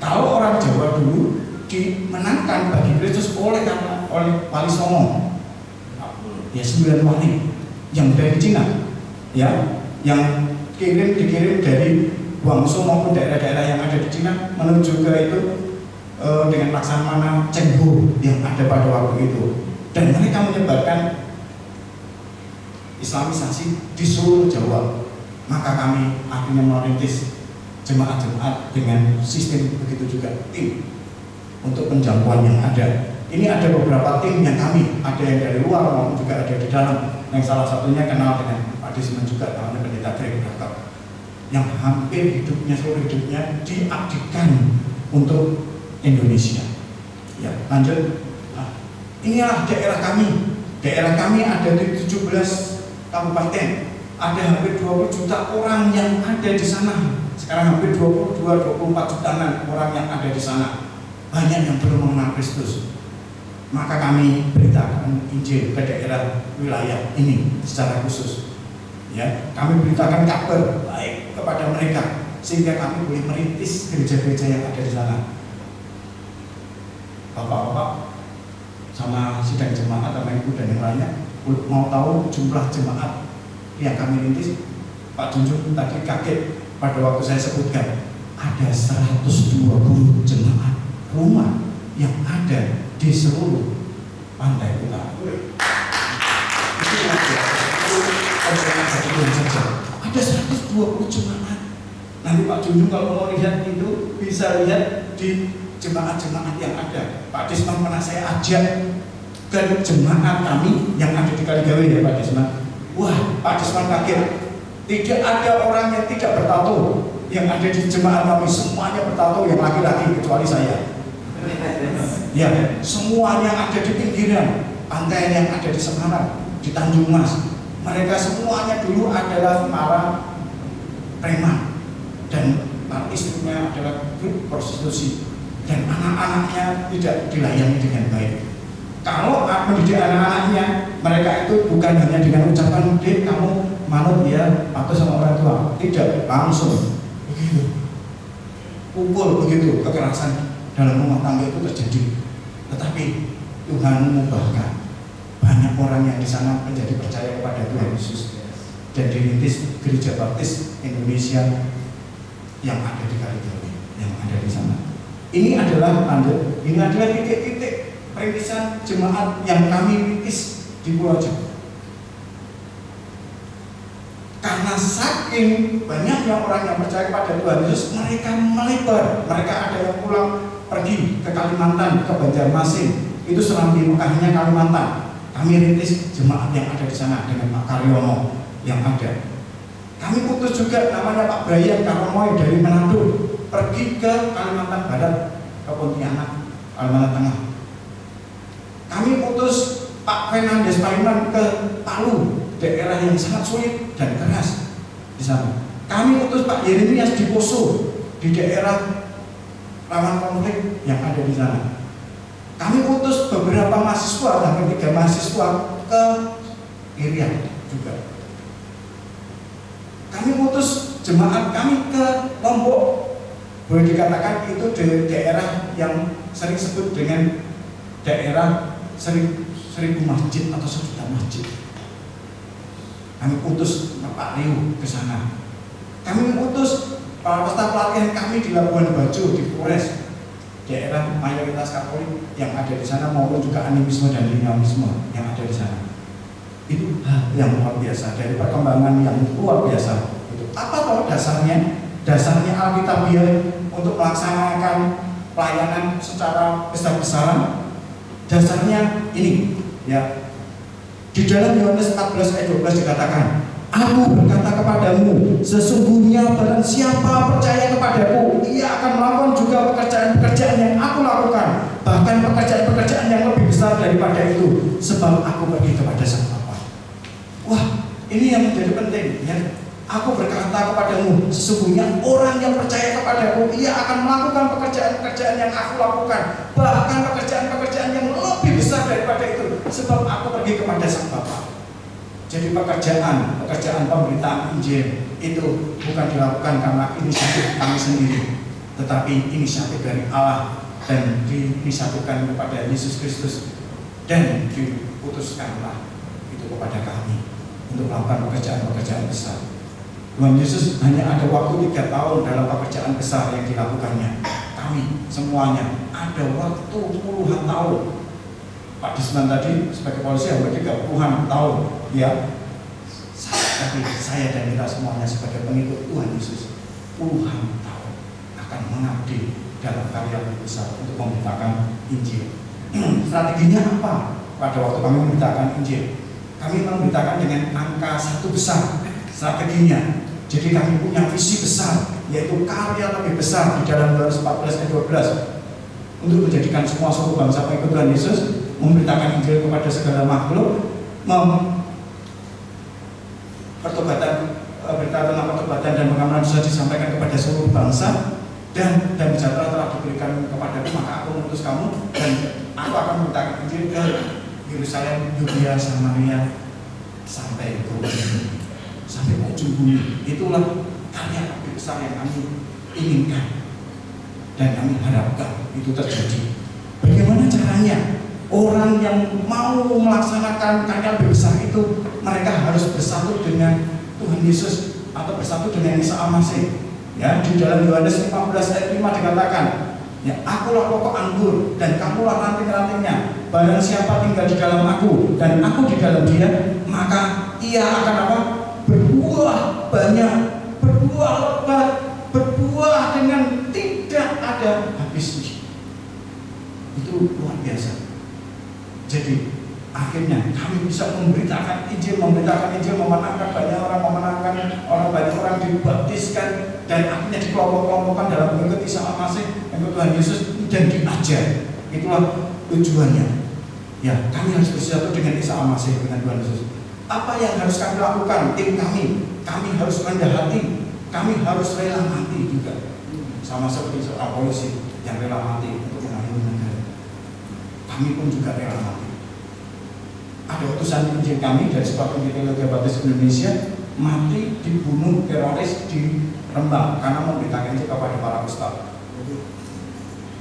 Kalau orang Jawa dulu dimenangkan bagi Kristus oleh Wali Songo, ya 9 wali yang dari Cina, ya, yang dikirim dari Guangzhou maupun daerah-daerah yang ada di Cina menuju ke itu dengan Laksamana Cheng Ho yang ada pada waktu itu, dan mereka menyebarkan Islamisasi di seluruh Jawa. Maka kami akhirnya merintis jemaat-jemaat dengan sistem begitu juga tim untuk penjangkauan yang ada. Ini ada beberapa tim yang kami, ada yang dari luar maupun juga ada di dalam. Yang salah satunya kenal dengan Pak Desmond juga, namanya Pendeta Greg Bratok. yang hampir seluruh hidupnya diabdikan untuk Indonesia. Ya, lanjut. Nah, inilah daerah kami. Daerah kami ada di 17 kabupaten. Ada hampir 20 juta orang yang ada di sana. Sekarang hampir 22-24 jutaan orang yang ada di sana. Banyak yang belum mengenal Kristus. Maka kami beritakan Injil ke daerah wilayah ini secara khusus. Ya, kami beritakan kabar baik kepada mereka sehingga kami boleh merintis gereja-gereja yang ada di sana. Bapak-bapak sama sidang jemaat sama ibu dan yang lainnya mau tahu jumlah jemaat yang kami rintis? Pak Junjung tadi kaget pada waktu saya sebutkan ada 120 jemaat rumah yang ada di seluruh pantai utara. Ada 120 jemaat. Nanti Pak Junjung kalau mau lihat itu bisa lihat di jemaat-jemaat yang ada. Pak Desman pernah saya ajak ke jemaat kami yang ada di Kaligawe ya Pak Desman. Wah, Pak Desman kaget. Tidak ada orang yang tidak bertato yang ada di jemaat kami, semuanya bertato yang laki-laki kecuali saya. Ya, semuanya ada di pinggiran pantai yang ada di Semarang, di Tanjung Mas. Mereka semuanya dulu adalah para preman dan istrinya adalah prostitusi dan anak-anaknya tidak dilayani dengan baik. Kalau mendidik anak-anaknya, mereka itu bukan hanya dengan ucapan "Dek, kamu manut ya atau sama orang tua", tidak, langsung begitu, pukul begitu, kekerasan dalam rumah tangga itu terjadi. Tetapi Tuhan mengubahkan banyak orang yang di sana menjadi percaya kepada Tuhan Yesus dan dirintis Gereja Baptis Indonesia yang ada di Kaligawe, yang ada di sana. Ini adalah titik-titik perintisan jemaat yang kami rintis di Pulau Jawa. Karena saking banyaknya orang yang percaya kepada Tuhan Yesus, mereka melebar. Mereka ada yang pulang pergi ke Kalimantan, ke Banjarmasin. Itu Serambi Mekahnya Kalimantan. Kami rintis jemaat yang ada di sana dengan Pak Karyono yang ada. Kami putus juga namanya Pak Brian Karomoy dari Manado pergi ke Kalimantan Barat, ke Pontianak, Kalimantan Tengah. Kami putus Pak Fernandes Paiman ke Palu, daerah yang sangat sulit dan keras di sana. Kami putus Pak Yeremias di Poso, di daerah rawan konflik yang ada di sana. Kami putus beberapa mahasiswa, hampir 3 mahasiswa ke Irian juga. Kami putus jemaat kami ke Lombok. Boleh dikatakan itu daerah yang sering sebut dengan daerah seribu masjid atau sejuta masjid. Kami putus Pak Riu ke sana. Kami putus para peserta pelatihan kami di Labuan Bajo, di Polres, daerah mayoritas Katolik yang ada di sana maupun juga animisme dan linialisme yang ada di sana. Itu hal yang luar biasa dari perkembangan yang luar biasa. Itu apa toh dasarnya? Dasarnya Alkitabiah untuk melaksanakan pelayanan secara besar-besaran. Dasarnya ini, ya. Di dalam Yohanes 14 ayat 12 dikatakan, "Aku berkata kepadamu, sesungguhnya barang siapa percaya kepadaku, ia akan melakukan juga pekerjaan-pekerjaan yang aku lakukan, bahkan pekerjaan-pekerjaan yang lebih besar daripada itu, sebab aku pergi kepada Sang Bapa." Wah, ini yang menjadi penting, ya. Aku berkata kepadamu, sesungguhnya orang yang percaya kepadaku, ia akan melakukan pekerjaan-pekerjaan yang aku lakukan, bahkan pekerjaan-pekerjaan yang lebih besar daripada itu, sebab aku pergi kepada Sang Bapa. Jadi pekerjaan pemberitaan Injil itu bukan dilakukan karena inisiatif kami sendiri, tetapi inisiatif dari Allah dan diinisiatifkan kepada Yesus Kristus dan diputuskanlah itu kepada kami untuk melakukan pekerjaan-pekerjaan besar. Tuhan Yesus hanya ada waktu 3 tahun dalam pekerjaan besar yang dilakukannya. Kami semuanya ada waktu puluhan tahun. Pak Disman tadi sebagai polisi hampir 30-an tahun, ya. Tapi saya dan kita semuanya sebagai pengikut Tuhan Yesus puluhan tahun akan mengabdi dalam karya yang besar untuk memberitakan Injil. Strateginya apa? Pada waktu kami memberitakan Injil, kami memberitakan dengan angka 1 besar. Strateginya Jadi kami punya visi besar, yaitu karya lebih besar di dalam Yohanes 14 ayat 12 untuk menjadikan semua suku bangsa pengikut Tuhan Yesus, memberitakan Injil kepada segala makhluk, berita tentang pertobatan dan pengampunan dosa disampaikan kepada seluruh bangsa, dan sejahtera telah diberikan kepadaku, maka aku mengutus kamu dan aku akan memberitakan Injil ke Yerusalem, Yudea, Samaria, sampai ke ujung bumi. Itulah karya lebih besar yang kami inginkan dan kami harapkan itu terjadi. Bagaimana caranya? Orang yang mau melaksanakan karya lebih besar itu, mereka harus bersatu dengan Tuhan Yesus atau bersatu dengan Isa Al-Masih. Ya, di dalam Yohanes 15 ayat 5 dikatakan, ya, akulah pokok anggur dan kamulah ranting-rantingnya. Barang siapa tinggal di dalam aku dan aku di dalam dia, maka ia akan apa? Berbuah banyak, berbuah lebat, berbuah dengan tidak ada habisnya. Itu luar biasa. Jadi akhirnya kami bisa memberitakan Injil, memenangkan banyak orang dibaptiskan, dan akhirnya dikelompok-kelompokkan dalam pengikut Isa Al-Masih, pengikut Tuhan Yesus, dan diajar. Itulah tujuannya. Ya, kami harus bersatu dengan Isa Al-Masih, dengan Tuhan Yesus. Apa yang harus kami lakukan? Tim kami harus rendah hati, kami harus rela mati juga, sama seperti seorang polisi yang rela mati untuk mengayomi negara. Kami pun juga rela mati. Ada utusan Injil kami dari Sekolah Tinggi Teologi Baptis Indonesia mati dibunuh teroris di Rembang karena memberitakan Injil kepada para ustaz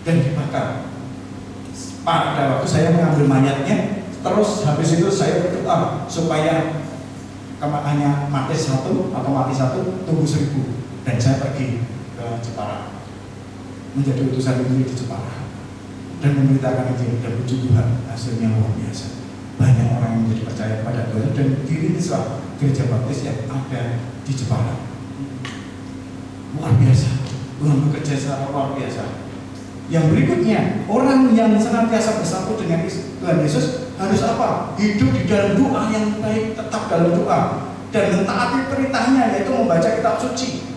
dan dibakar. Pada waktu saya mengambil mayatnya, terus habis itu saya berdoa supaya hanya mati satu, tunggu 1000, dan saya pergi ke Jepara menjadi utusan Injil di Jepara dan memberitakan Injil, dan puji Tuhan hasilnya luar biasa. Banyak orang yang menjadi percaya kepada Tuhan dan dirintislah gereja baptis yang ada di Jepara. Luar biasa, Tuhan bekerja secara luar biasa. Yang berikutnya, orang yang senantiasa bersatu dengan Tuhan Yesus harus apa? Hidup di dalam doa yang baik, tetap dalam doa, dan mentaati perintahnya, yaitu membaca kitab suci.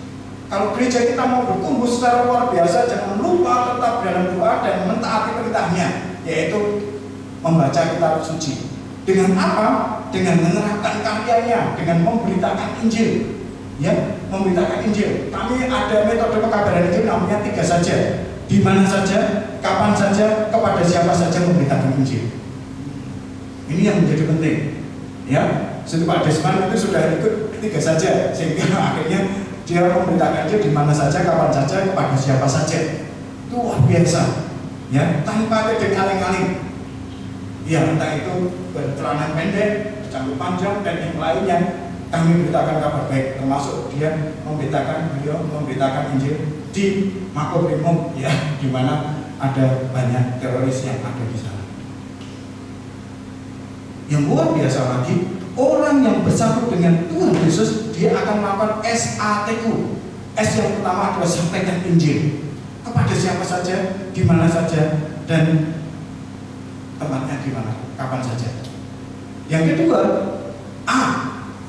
Kalau gereja kita mau bertumbuh secara luar biasa, jangan lupa tetap dalam doa dan mentaati perintahnya, yaitu membaca kitab suci. Dengan apa? Dengan menerapkan karyanya, dengan memberitakan Injil. Ya, memberitakan Injil. Kami ada metode pekabaran Injil namanya 3 saja. Di mana saja, kapan saja, kepada siapa saja memberitakan Injil. Ini yang menjadi penting. Ya, jadi Pak Desman itu sudah ikut 3 saja, sehingga akhirnya dia memberitakan Injil di mana saja, kapan saja, kepada siapa saja. Itu luar biasa. Ya, tanpa ada kaleng-kaleng. Ya, entah itu bercelana pendek, bercambuk panjang, dan yang lainnya, kami beritakan kabar baik, termasuk beliau memberitakan Injil di Makobrimob, ya, di mana ada banyak teroris yang ada di sana. Yang luar biasa lagi, orang yang bersatu dengan Tuhan Yesus, dia akan melakukan SATQ. S yang pertama adalah sampaikan Injil kepada siapa saja, di mana saja, dan tempatnya di mana, kapan saja. Yang kedua,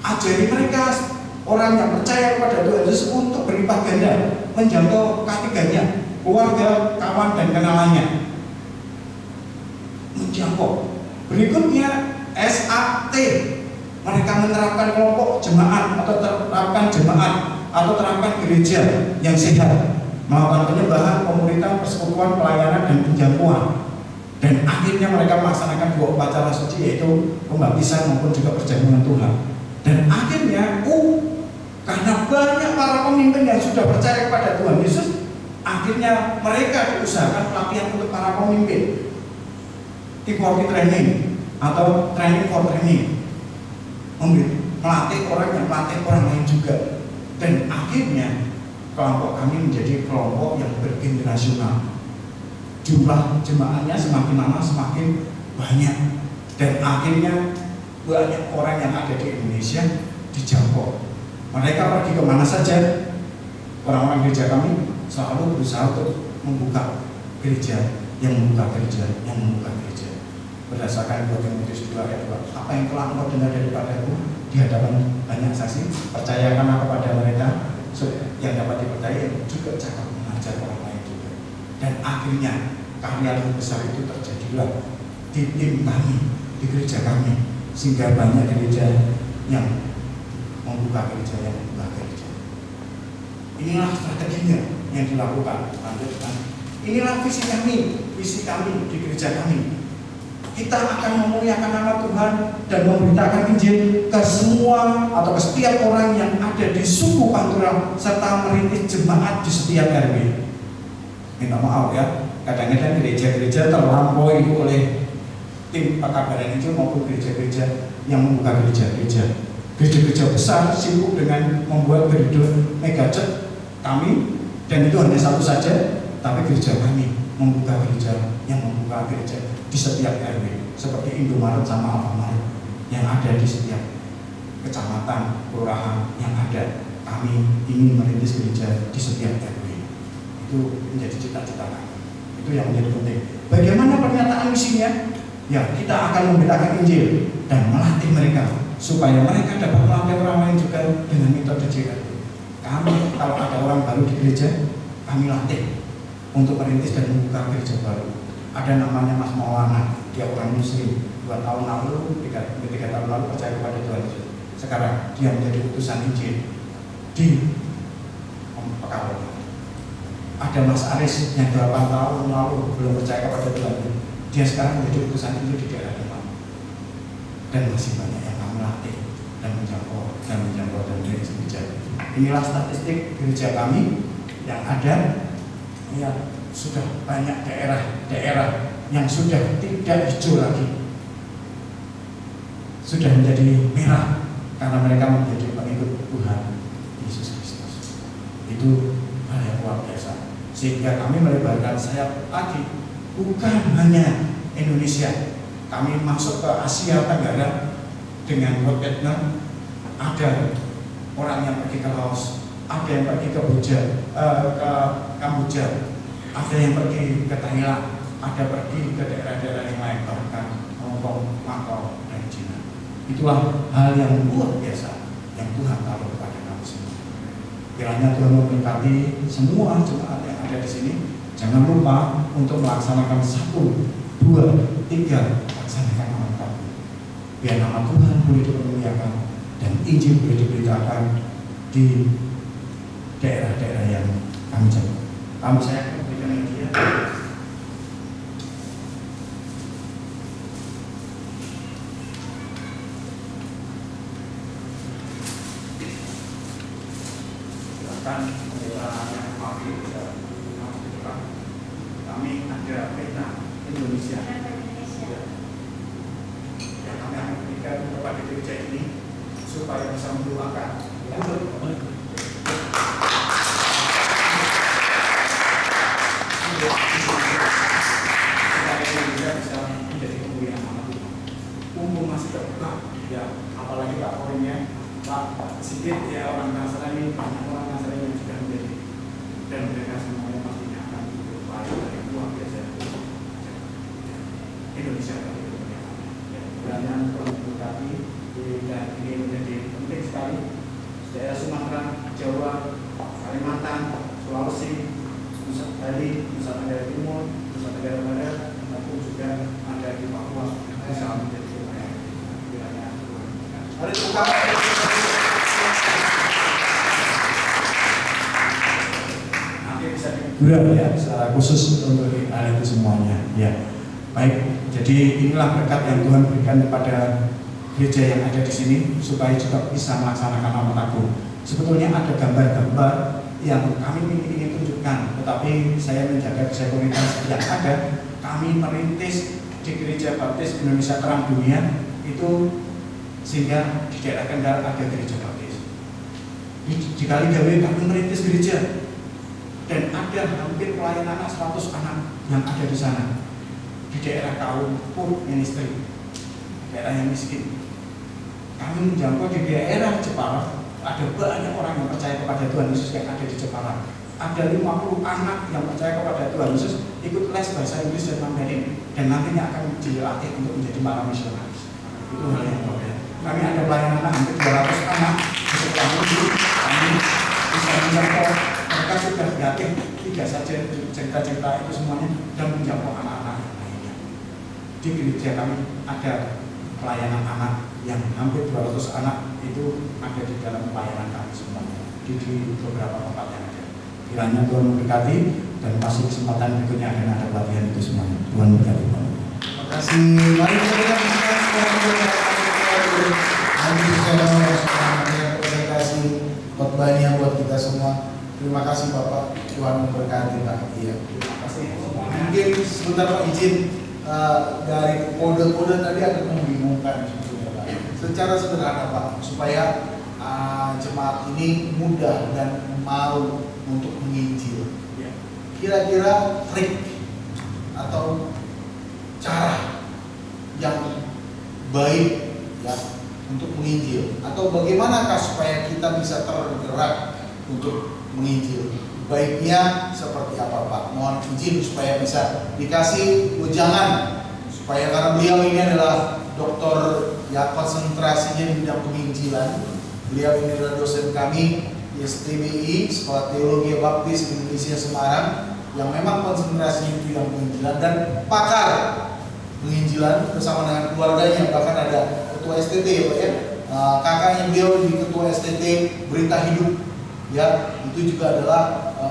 ajari mereka orang yang percaya kepada Tuhan Yesus untuk berlipat ganda, menjangkau ketiganya, keluarga, kawan, dan kenalannya. Menjangkau. Berikutnya SAT, mereka menerapkan kelompok jemaat atau terapkan gereja yang sehat, melakukan penyembahan, pemuritan, persekutuan, pelayanan, dan penjangkauan. Dan akhirnya mereka melaksanakan 2 upacara suci, yaitu pembaptisan maupun juga perjamuan Tuhan. Dan akhirnya karena banyak para pemimpin yang sudah percaya kepada Tuhan Yesus, akhirnya mereka diusahakan pelatihan untuk para pemimpin, T40 training atau training for training, melatih orang yang melatih orang lain juga. Dan akhirnya kelompok kami menjadi kelompok yang bergenerasional. Jumlah jemaahnya semakin lama semakin banyak, dan akhirnya banyak orang yang ada di Indonesia dijangkau. Mereka pergi kemana saja, orang-orang gereja kami selalu berusaha untuk membuka gereja. berdasarkan 2 Timotius 2 ayat 2. Apa yang telah engkau dengar daripadaku di hadapan banyak saksi, percayakanlah kepada mereka yang dapat dipercaya, yang juga cakap mengajar orang lain juga. Dan akhirnya karya yang besar itu terjadilah di tim kami, di gereja kami, sehingga banyak gereja yang membuka gereja, yang membuka gereja. Inilah strateginya yang dilakukan. Lanjutkan. Inilah visi kami di gereja kami. Kita akan memuliakan nama Tuhan dan memberitakan Injil ke semua atau ke setiap orang yang ada di suku Pantura serta merintis jemaat di setiap RW. Minta maaf ya, kadang-kadang gereja-gereja terlampaui oleh tim pekabaran Injil maupun gereja-gereja yang membuka gereja-gereja. Gereja-gereja besar sibuk dengan membuat gereja megachurch kami, dan itu hanya satu saja, tapi gereja kami membuka gereja yang membuka gereja di setiap RW, seperti Indomaret sama Alfamart yang ada di setiap kecamatan, kelurahan yang ada. Kami ingin merintis gereja di setiap RW. Itu menjadi cita-cita kami. Itu yang menjadi penting. Bagaimana pernyataan misinya? Ya, kita akan memberitakan Injil dan melatih mereka supaya mereka dapat melatih orang lain juga dengan metode JRT. Kami, kalau ada orang baru di gereja, kami latih untuk merintis dan membuka gereja baru. Ada namanya Mas Maulana, dia orang Muslim, 2 tahun lalu, 3 tahun lalu percaya kepada Tuhan Yesus. Sekarang dia menjadi utusan Injil di Pekalongan. Ada Mas Aris yang 8 tahun lalu belum percaya kepada Tuhan. Dia sekarang menjadi utusan Injil di daerah Demak. Dan masih banyak yang kami latih dan menjangkau dan merintis gereja. Inilah statistik gereja kami yang ada. Ya, sudah banyak daerah-daerah yang sudah tidak hijau lagi, sudah menjadi merah karena mereka menjadi pengikut Tuhan Yesus Kristus. Itu hal yang luar biasa. Sehingga kami melebarkan sayap lagi, bukan hanya Indonesia. Kami masuk ke Asia Tenggara dengan World Partner. Ada orang yang pergi ke Laos, ada yang pergi ke Kamboja, ada yang pergi ke Thailand, ada pergi ke daerah-daerah yang lain, bahkan Hong Kong, Macau, dan China. Itulah hal yang luar biasa yang Tuhan taruh kepada kami semua. Kiranya Tuhan memberkati semua jemaat yang ada di sini. Jangan lupa untuk melaksanakan 1, 2, 3, laksanakan amal kami. Biar nama Tuhan boleh dipermuliakan dan Injil boleh diberitakan di daerah-daerah yang kami jaga. Saya akan memberikan media. Silakan yang mati bisa masuk. Kami ada peta Indonesia. Yang kami akan berikan kepada gereja ini supaya bisa mendoakan. Bisa menjadi kemuliaan nama Tuhan. Umum masih terbuka, ya, apalagi Pak Poinnya, Pak sedikit ya orang Nasrani, banyak orang Nasrani yang sudah menjadi, dan mereka semuanya pastinya akan berupaya dari luar biasa. Indonesia bagi kemuliaan. Kiranya Tuhan memberkati dan ini menjadi penting sekali. Daerah Sumatera, Jawa, Kalimantan, Sulawesi, Nusa Bali, Nusa Tenggara Timur, Nusa Tenggara Barat, maupun juga ada di Papua bisa menjadi kemuliaan. Kiranya Tuhan harus buka. Nanti bisa digunakan ya secara khusus untuk hal itu semuanya. Ya, baik. Jadi inilah berkat yang Tuhan berikan kepada gereja yang ada di sini supaya juga bisa melaksanakan amal agung. Sebetulnya ada gambar-gambar yang kami ingin tunjukkan, tetapi saya menjaga sekuritas yang ada. Kami merintis di Gereja Baptis Indonesia Terang Dunia itu sehingga di daerah Kendal ada gereja baptis. Di Kaligawe kami merintis gereja dan ada hampir pelayanan 100 anak yang ada di sana. Di daerah Kaum pun ministry, daerah yang miskin. Kami menjangkau di daerah Jepara, ada banyak orang yang percaya kepada Tuhan Yesus yang ada di Jepara. ada 50 anak yang percaya kepada Tuhan Yesus ikut les bahasa Inggris dan Mandarin dan nantinya akan dilatih untuk menjadi para misionaris. Itu hal yang berbeda. Kami ada pelayanan hampir 200 anak di sekolah minggu. Kami bisa menjangkau, mereka sudah dilatih 3 saja cerita-cerita itu semuanya dan menjangkau anak-anak lainnya. Di gereja kami ada pelayanan anak yang hampir 200 anak itu ada di dalam pelayanan kami semuanya di beberapa tempat yang ada. Kiranya Tuhan memberkati dan pasti kesempatan berikutnya akan ada pelatihan itu semuanya. Tuhan memberkati. Terima kasih. Mari kita terima kasih khotbahnya buat kita semua. Terima kasih Bapak. Tuhan memberkati Pak. Iya. Terima kasih. Mungkin sebentar Pak izin dari kode-kode tadi agak membingungkan sebetulnya Pak. Secara sederhana Pak, supaya jemaat ini mudah dan mau untuk menginjil. Kira-kira trik atau cara yang baik ya untuk menginjil, atau bagaimanakah supaya kita bisa tergerak untuk menginjil? Baiknya seperti apa Pak? Mohon izin supaya bisa dikasih wejangan, supaya karena beliau ini adalah doktor ya konsentrasinya di bidang penginjilan. Beliau ini adalah dosen kami di STBI, Sekolah Teologi Baptis Indonesia Semarang, yang memang konsentrasinya di bidang penginjilan dan pakar penginjilan bersama dengan keluarganya. Bahkan ada ketua STT ya Pak ya, kakaknya beliau di ketua STT Berita Hidup ya, itu juga adalah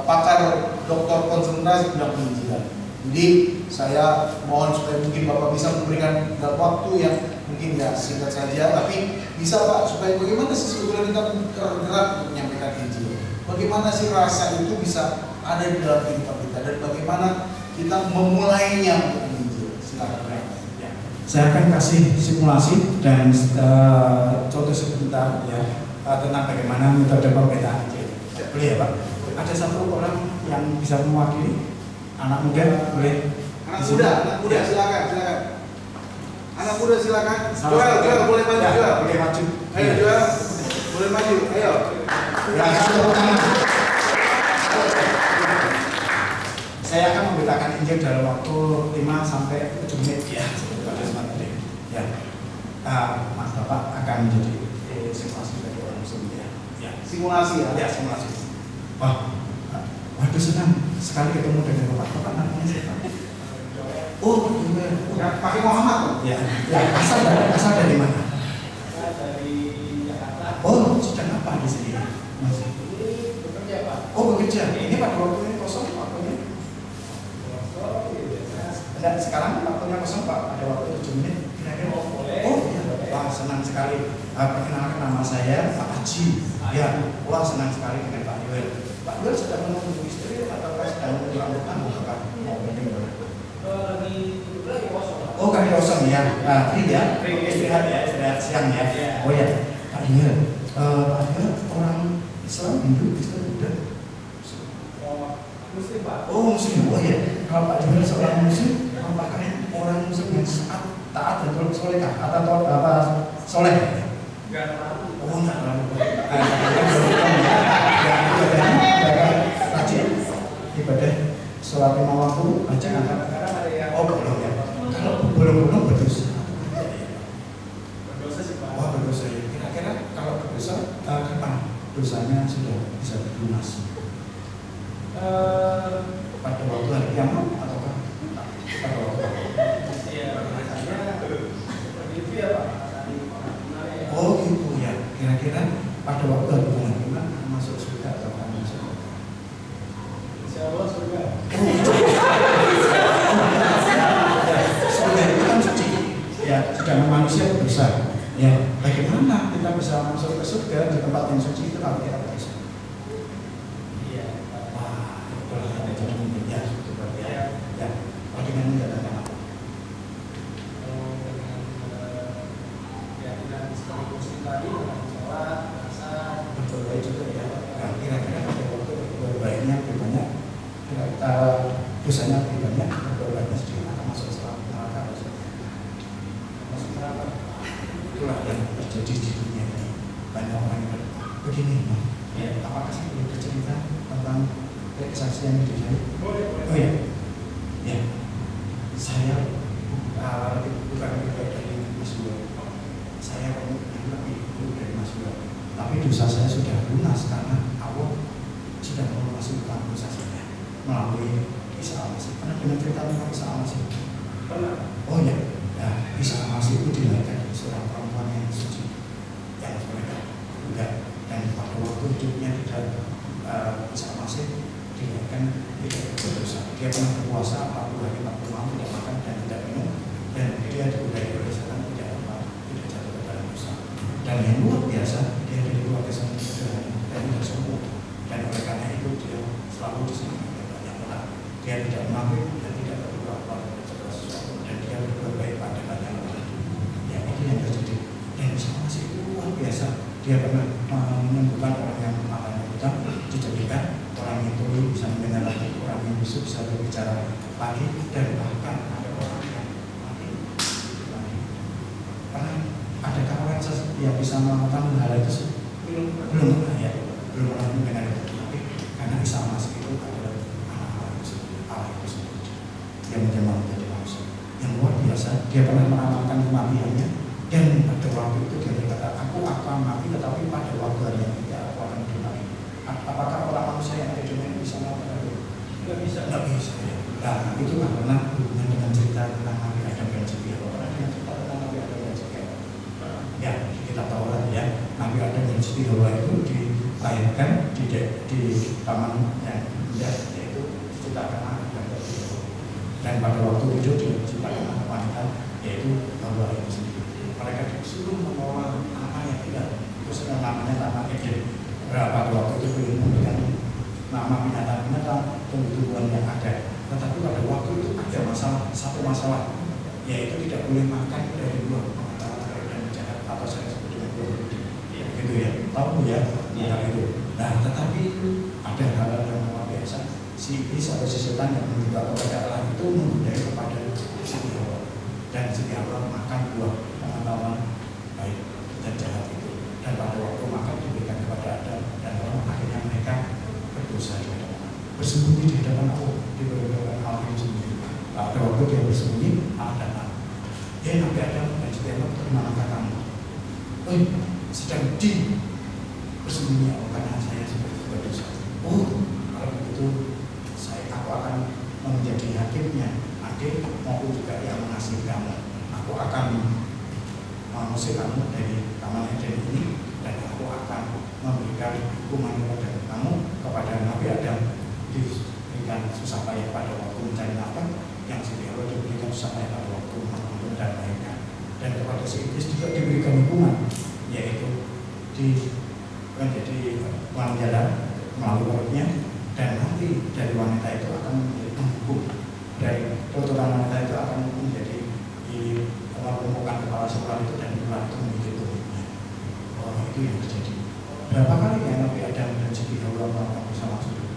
pakar doktor konsentrasi bidang penginjilan. Jadi saya mohon supaya mungkin Bapak bisa memberikan dalam waktu yang mungkin ya singkat saja, tapi bisa Pak, supaya bagaimana sih sebetulnya kita tergerak untuk menyampaikan Injil, bagaimana sih rasa itu bisa ada di dalam kehidupan kita, dan bagaimana kita memulainya untuk menginjil. Silakan Pak. Saya akan kasih simulasi dan contoh sebentar ya tentang bagaimana metode pemberitaan Injil. Boleh ya Pak? Ada satu orang yang bisa mewakili anak muda, boleh? Anak muda Ya. silakan. Anak muda silakan. Jual boleh maju Ya, jual. boleh maju. Ayo jual, boleh maju. Ayo. Ya, tepuk tangan. Saya akan memberitakan Injil dalam waktu 5 sampai 7 menit ya. Pada semangat ini. Ya. Mas Bapak akan menjadi simulasi bagi orang Muslim ya. Ya. Simulasi ya. Ya, simulasi. Wah, waduh senang sekali ketemu dengan Bapak. Bapak namanya siapa? Oh, Ya, pakai Muhammad. ya. Ya, asal dari mana? Dari Jakarta. Oh, sedang apa di sini? Mas? Ini bekerja Pak. Oh, bekerja. Ini pada waktunya kosong waktunya? Enggak, sekarang waktunya kosong Pak. Ada waktu 7 menit. Kira-kira. Oh, iya. Wah, senang sekali. Perkenalkan nama saya Pak Haji. Ya, wah senang sekali dengan Pak Yuel. Pak Yuel sedang menunggu istri atau sedang menunggu anggota apakah mau meeting? Lagi kosong. Oh, kami kosong ya. Free ya. Istirahat ya, istirahat siang ya. Oh ya, Pak Yuel. Pak Yuel orang Islam, Hindu, Kristen, Buddha? Muslim Pak. Oh, Muslim. Oh ya. Kalau Pak Yuel seorang Muslim, apakah orang Muslim yang taat dan solehkah atau apa soleh? Enggak terlalu. Oh, enggak terlalu. Rajin ibadah sholat 5 waktu baca Kadang-kadang ada yang oh belum ya. Kalau belum berdosa. berdosa sih Pak. Wah berdosa ya. Kira-kira kalau berdosa kapan dosanya sudah bisa lunas? Pada waktu hari kiamat ataukah pada waktu? Ya, biasanya seperti itu ya Pak. Tadi benar ya. Oh gitu ya. Kira-kira pada waktu hari kiamat masuk surga atau akan masuk? Insya Allah surga. Surga itu kan suci. Ya, sedangkan manusia berdosa. Ya, bagaimana kita bisa masuk ke surga di tempat yang suci itu kalau kita berdosa? Iya. Wah, kalau ada jalan ya, coba ya. Ya, bagaimana menjalankan apa? Ya dengan seperti muslim tadi dengan sholat, puasa. Berbaik juga ya. Nah, kira-kira pada waktu berbaiknya lebih banyak, dosanya lebih banyak, berbaiknya sedikit akan masuk neraka atau surga? Masuk neraka. Itulah yang terjadi di dunia ini. Banyak orang yang begini, Ya. apakah saya boleh bercerita tentang kesaksian hidup saya? Oh ya, ya. Saya bukan lebih dari Mas Dua. Saya lebih dari Mas Dua. Tapi dosa saya sudah lunas karena Allah sudah melunasi utang dosa saya melalui Isa Al-Masih. Pernah dengar cerita tentang Isa Al-Masih? Pernah. Oh ya, nah, Isa Al-Masih itu dilahirkan dari seorang perempuan yang suci, yang mereka enggak, dan pada waktu hidupnya tidak Isa Al-Masih dilahirkan tidak berdosa. Dia pernah berpuasa 40 hari 40 malam tidak makan dan tidak minum, dan dia dibudai oleh setan tidak jatuh ke dalam dosa. Dan yang luar biasa, dia dari keluarga yang sederhana dan tidak sombong, dan oleh karena itu dia selalu disenangi oleh banyak orang. Dia tidak munafik dan tidak berpura-pura dari segala sesuatu, dan dia berbuat baik pada banyak orang. Ya, ini yang terjadi. Dan Isa Al-Masih itu luar biasa. Dia pernah menyembuhkan orang yang matanya buta, dijadikan orang yang tuli bisa mendengar lagi, orang yang bisu bisa berbicara lagi, dan bahkan ada orang yang mati. Pernah adakah orang yang bisa melakukan hal itu? Belum pernah ya, belum pernah mendengar itu. Tapi karena Isa Al-Masih itu adalah anak Allah itu sendiri yang menjelma menjadi manusia yang luar biasa. Dia pernah meramalkan kematiannya, dan pada waktu itu dia berkata, aku akan mati tetapi pada waktu hari yang tidak aku akan hidup lagi. Apakah orang manusia yang ada di dunia ini bisa melakukan itu? Nggak bisa. Nggak bisa ya. Nah, itu karena hubungan dengan cerita tentang Nabi Adam dan Siti Hawa. Pernah dengan cerita tentang Nabi Adam dan Siti Hawa? Ya, kita tahu lah ya. Nabi Adam dan Siti Hawa itu dilahirkan di taman yang indah, yaitu diciptakan anak dan Siti Hawa. Dan pada waktu itu diciptakan anak wanita, yaitu Hawa itu sendiri. Mereka disuruh mengelola anak yang tidak, itu sedang namanya Taman Eden. Pada waktu itu belum memberikan nama binatang-binatang tumbuh-tumbuhan yang ada. Tetapi pada waktu itu ada satu masalah, yaitu tidak boleh makan dari buah dan jahat atau saya sebut dengan buah gitu ya. Tahu ya? Ya itu. Nah, tetapi ada hal yang luar biasa. Si iblis atau si setan yang meminta kepada Allah itu membudaya kepada Siti Hawa, dan Siti Hawa makan buah pengetahuan baik dan jahat itu. Dan pada waktu makan diberikan kepada Adam dan Hawa, akhirnya mereka berdosa di hadapan Allah, bersembunyi di hadapan Allah, di hadapan Allah itu sendiri. Pada waktu dia bersembunyi, Allah datang. Nabi Adam dan Siti Hawa, kemana kamu? Sedang di bersembunyi Allah karena saya seperti berdosa. Kalau begitu aku akan menjadi hakimnya, adik maupun juga yang mengasihi kamu. Aku akan mengusir kamu dari Taman Eden ini, dan aku akan memberikan hukuman kepada kamu, kepada Nabi Adam diberikan susah payah pada waktu mencari nafkah, yang Siti Hawa diberikan susah payah pada waktu mengandung dan melahirkan. Dan kepada si iblis juga diberikan hukuman, yaitu menjadi wanita melalui perutnya, dan nanti dari wanita itu akan menjadi penghukum, dari keturunan wanita itu akan menjadi menemukan kepala sekolah itu, dan ular itu menjadi tubuhnya. Itu yang terjadi. Berapa kali ya Nabi Adam dan Siti Hawa melakukan bersama sudut?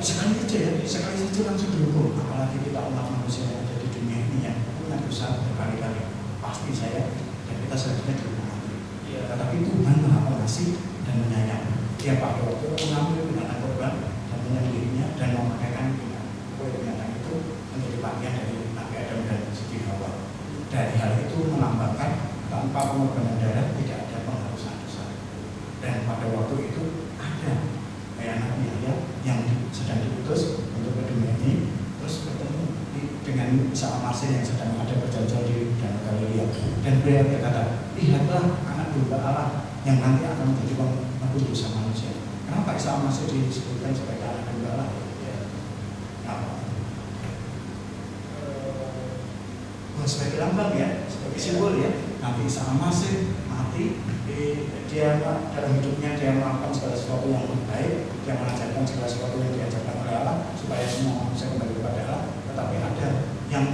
Sekali saja ya, sekali saja langsung dihukum. Apalagi kita umat manusia yang ada di dunia ini yang punya dosa berkali-kali. Pasti saya dan kita seharusnya dihukum mati. Tetapi Tuhan Maha Pengasih dan menyayang. Dia pada waktu mengambil binatang korban dan menyembelihnya dan memakaikan binatang itu menjadi bagian dari Nabi Adam dan Siti Hawa. Dari hal itu melambangkan tanpa pengorbanan darah tidak ada penghapusan dosa. Dan pada waktu itu ada kayak Nabi Yahya yang sedang diutus untuk ke dunia ini, terus bertemu dengan Isa Al-Masih yang sedang ada berjalan di Danau Galilea, dan beliau berkata, lihatlah anak domba Allah yang nanti akan menjadi penebus dosa manusia. Kenapa Isa Al-Masih disebutkan sebagai anak domba Allah? Kenapa? Sebagai lambang ya, sebagai simbol ya. Nanti Isa Al-Masih mati, dia dalam hidupnya dia melakukan segala sesuatu yang baik, dia mengajarkan segala sesuatu yang diajarkan oleh Allah supaya semua manusia kembali kepada Allah. Tetapi ada yang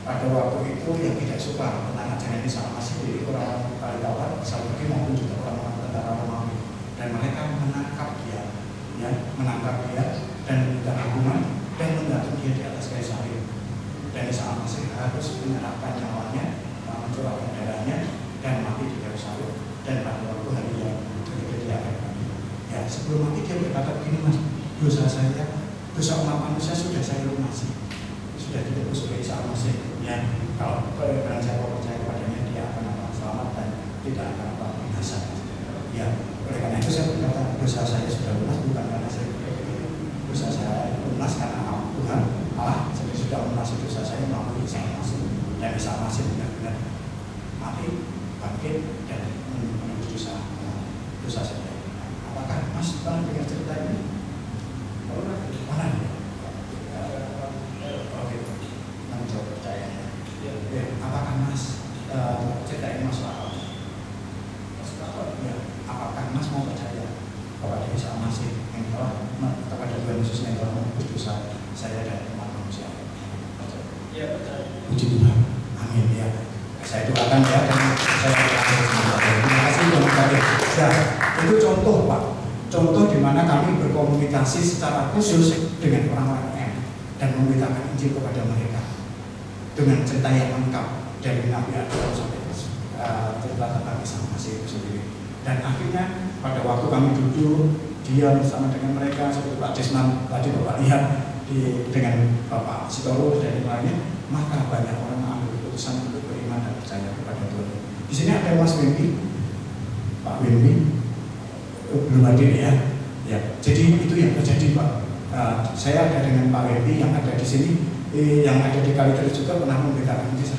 pada waktu itu yang tidak suka tentang ajaran Isa Al-Masih, jadi orang ahli Taurat, Saudi maupun juga orang tentara Romawi, dan mereka menangkap dia dan memberikan hukuman dan menggantung dia di atas kayu salib. Dan Isa Al-Masih harus menyerahkan nyawanya, mencurahkan darahnya dan mati di kayu salib. Dan pada waktu hari yang ketika dia akan mati, ya sebelum mati dia berkata begini, Mas, dosa umat manusia sudah saya lunasi, sudah ditebus oleh Isa Al-Masih. Ya, kalau barang siapa percaya kepadanya dia akan selamat dan tidak akan binasa. Ya, oleh karena itu saya berkata dosa saya sudah lunas, bukan karena saya dosa saya lunas karena Tuhan Allah sudah melunasi dosa saya melalui Isa Al-Masih. Dan Isa Al-Masih benar-benar mati, bangkit dan menembus dosa saya. Apakah Mas pernah dengar cerita ini? Mana? Oke, nanti jawab percaya. Apakah Mas cerita ini masuk akal? Ya. Apakah Mas mau percaya kepada Isa Al-Masih yang telah kepada Tuhan Yesus yang telah menembus dosa saya dan umat manusia? Ya, percaya. Puji Tuhan. Amin ya. Saya doakan ya dan saya doakan semoga. Terima kasih Tuhan. Ya, itu contoh Pak. Contoh di mana kami berkomunikasi secara khusus dengan orang-orang M dan memberitakan Injil kepada mereka dengan cerita yang lengkap dari Nabi Adam sampai cerita tentang Isa Al-Masih itu sendiri. Dan akhirnya pada waktu kami duduk diam bersama dengan mereka seperti Pak Desman tadi Bapak lihat dengan Bapak Sitoro dan yang lainnya, maka banyak orang mengambil keputusan untuk beriman dan percaya kepada Tuhan. Di sini ada Mas Wimpi, Pak Wimpi belum hadir ya. Ya, jadi itu yang terjadi Pak. Saya ada dengan Pak Wimpi yang ada di sini, yang ada di Kalideres juga pernah memberitakan Injil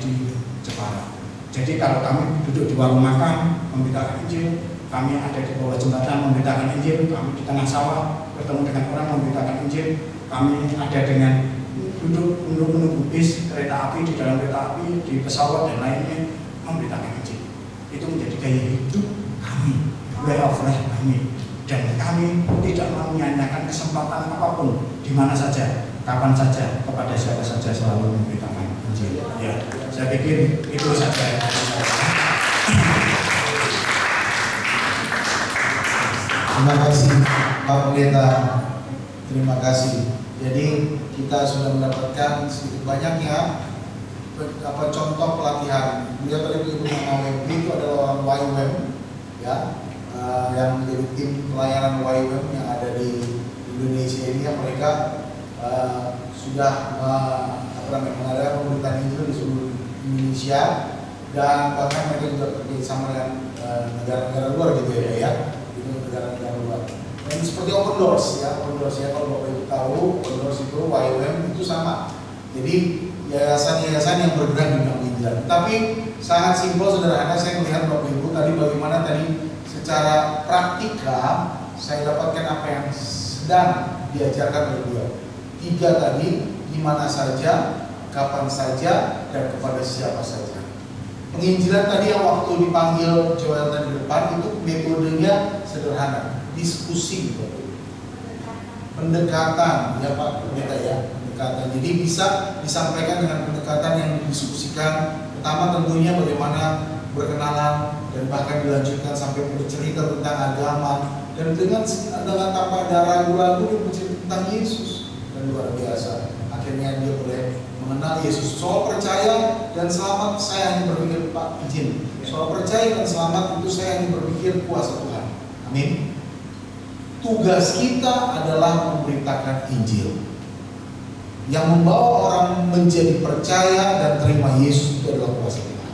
di Jepara. Jadi kalau kami duduk di warung makan memberitakan Injil, kami ada di bawah jembatan memberitakan Injil, kami di tengah sawah bertemu dengan orang memberitakan Injil, kami ada dengan duduk menunggu bis, kereta api, di dalam kereta api, di pesawat dan lainnya memberitakan Injil. Itu menjadi gaya hidup kami, way of life kami, dan kami tidak mau menyanyiakan kesempatan apapun, di mana saja, kapan saja, kepada siapa saja selalu memberitakan Injil. Ya, saya pikir itu saja. Terima kasih Pak Pendeta. Terima kasih. Jadi kita sudah mendapatkan sedikit banyaknya contoh pelatihan. Beliau tadi menyebut WMP itu adalah orang YWAM ya, yang menjadi tim pelayanan YWAM yang ada di Indonesia ini, yang mereka sudah mengadakan pemberitaan Injil di seluruh Indonesia, dan bahkan mereka juga bekerjasama dengan negara-negara luar gitu ya, itu negara-negara luar. Dan seperti Open Doors ya, kalau Bapak Ibu tahu, Open Doors itu YWAM itu sama. Jadi yayasan-yayasan yang bergerak di bidang Injil. Tapi sangat simpel, sederhana. Saya melihat Bapak Ibu tadi bagaimana tadi secara praktikal saya dapatkan apa yang sedang diajarkan oleh beliau. 3 tadi, di mana saja, kapan saja, dan kepada siapa saja. Penginjilan tadi yang waktu dipanggil Joel tadi di depan itu metodenya sederhana, diskusi gitu. Pendekatan ya Pak Pendeta ya, pendekatan. Jadi bisa disampaikan dengan pendekatan yang didiskusikan. Pertama tentunya bagaimana berkenalan dan bahkan dilanjutkan sampai bercerita tentang agama, dan dengan tanpa ada ragu-ragu dia bercerita tentang Yesus. Dan luar biasa, akhirnya dia boleh mengenal Yesus. Soal percaya dan selamat saya hanya berpikir Pak izin. Soal percaya dan selamat itu saya hanya berpikir kuasa Tuhan. Amin. Tugas kita adalah memberitakan Injil. Yang membawa orang menjadi percaya dan terima Yesus itu adalah kuasa Tuhan.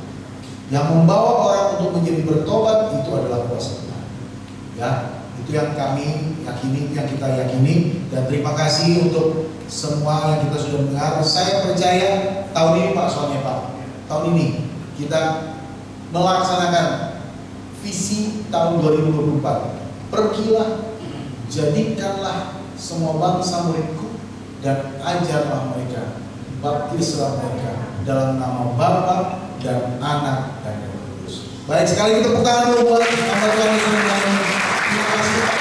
Yang membawa orang untuk menjadi bertobat itu adalah kuasa Tuhan. Ya, itu yang kami yakini, yang kita yakini. Dan terima kasih untuk semua yang kita sudah mendengar. Saya percaya tahun ini Pak, soalnya Pak, tahun ini kita melaksanakan visi tahun 2024. Pergilah, jadikanlah semua bangsa muridku dan ajarlah mereka, baptislah mereka dalam nama Bapa dan Anak dan Roh Kudus. Baik sekali, kita tepuk tangan dulu buat hamba Tuhan yang menyanyi. Terima kasih Pak.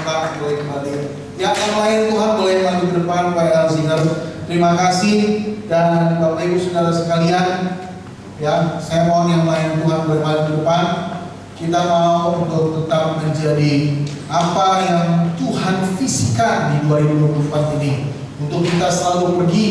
Pak boleh kembali. Yang lain Tuhan boleh maju ke depan Pak Elzinger. Terima kasih, dan Bapak Ibu Saudara sekalian, ya saya mohon yang lain Tuhan boleh maju ke depan. Kita mau untuk tetap menjadi apa yang Tuhan visikan di 2024 ini. Untuk kita selalu pergi,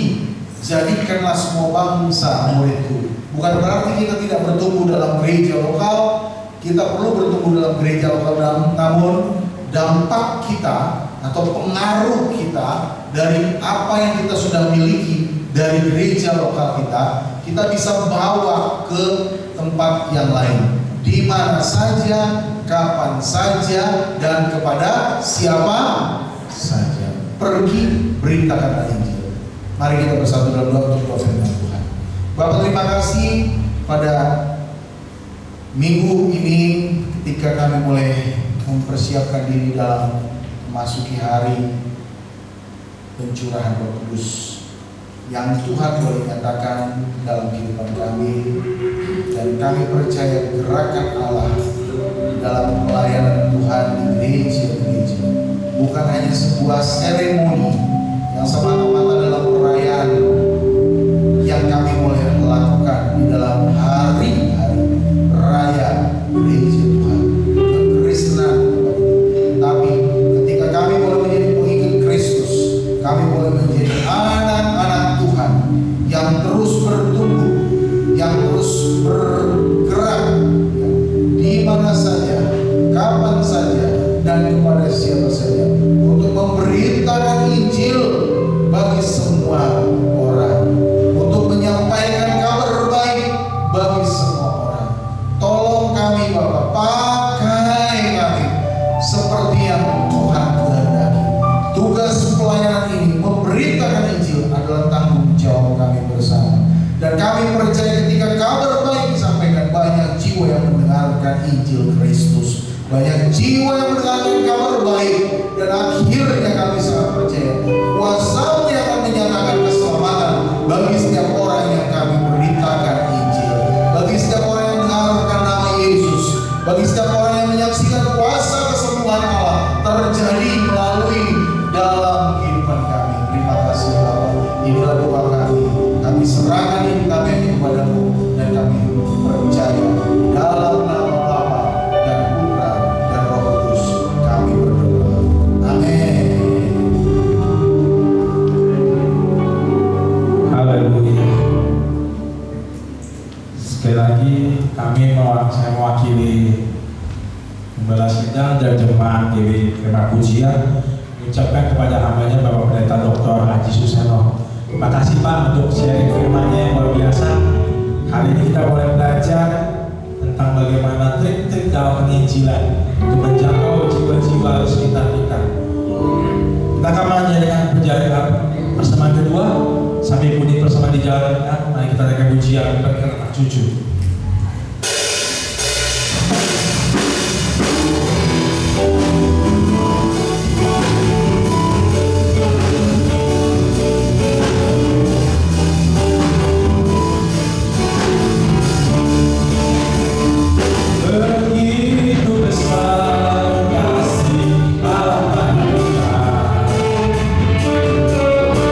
jadikanlah semua bangsa muridku. Bukan berarti kita tidak bertumbuh dalam gereja lokal, kita perlu bertumbuh dalam gereja lokal, namun dampak kita atau pengaruh kita dari apa yang kita sudah miliki dari gereja lokal kita bisa bawa ke tempat yang lain, di mana saja, kapan saja, dan kepada siapa saja. Pergi beritakan Injil. Mari kita bersatu dalam doa untuk firman Tuhan. Bapak, terima kasih pada minggu ini ketika kami mulai mempersiapkan diri dalam memasuki hari pencurahan Roh Kudus yang Tuhan boleh nyatakan dalam kehidupan kami, dan kami percaya gerakan Allah dalam pelayanan Tuhan di gereja-gereja bukan hanya sebuah seremoni yang semata-mata dalam perayaan yang kami mulai lakukan di dalam hari-hari raya gereja Tuhan, kekristenan, tapi ketika kami boleh menjadi pengikut Kristus, kami boleh menjadi anak-anak Tuhan yang terus bertumbuh, yang terus bergerak di mana saja, kapan saja, dan kepada siapa saja, untuk memberitakan Injil bagi semua orang, untuk menyampaikan kabar baik bagi semua orang. Tolong kami Bapak, pakai kami seperti yang Tuhan kehendaki. Tugas pelayanan ini memberitakan Injil adalah tanggung jawab kami bersama, dan kami percaya ketika kabar baik disampaikan, banyak jiwa yang mendengarkan Injil Kristus, banyak jiwa yang mendengarkan kabar baik, dan akhirnya kami sangat percaya kuasa-Nya akan menyatakan keselamatan bagi setiap orang yang kami beritakan Injil, bagi setiap orang yang mendengarkan nama Yesus, bagi setiap orang yang menyaksikan kuasa kesembuhan Allah terjadi melalui dalam kehidupan kami. Terima kasih Bapak, inilah doa kami. Kami serahkan diri kami kepada-Mu, dan kami percaya dalam nama Bapa dan Putra dan Roh Kudus kami berdoa. Amin. Haleluya. Sekali lagi saya mewakili Gembala Sidang dan Jemaat Dewi Terima Pujian mengucapkan kepada hambanya Bapak Pendeta Dr. Haji Suseno. Terima kasih Pak untuk sharing firman-Nya yang luar biasa. Hari ini kita boleh belajar tentang bagaimana trik-trik dalam penginjilan untuk menjangkau jiwa-jiwa sekitar kita. Kita akan menjadikan perjalanan persamaan kedua sambil bunyi persamaan di jalan kita. Mari kita naikkan pujian berkenan cucu.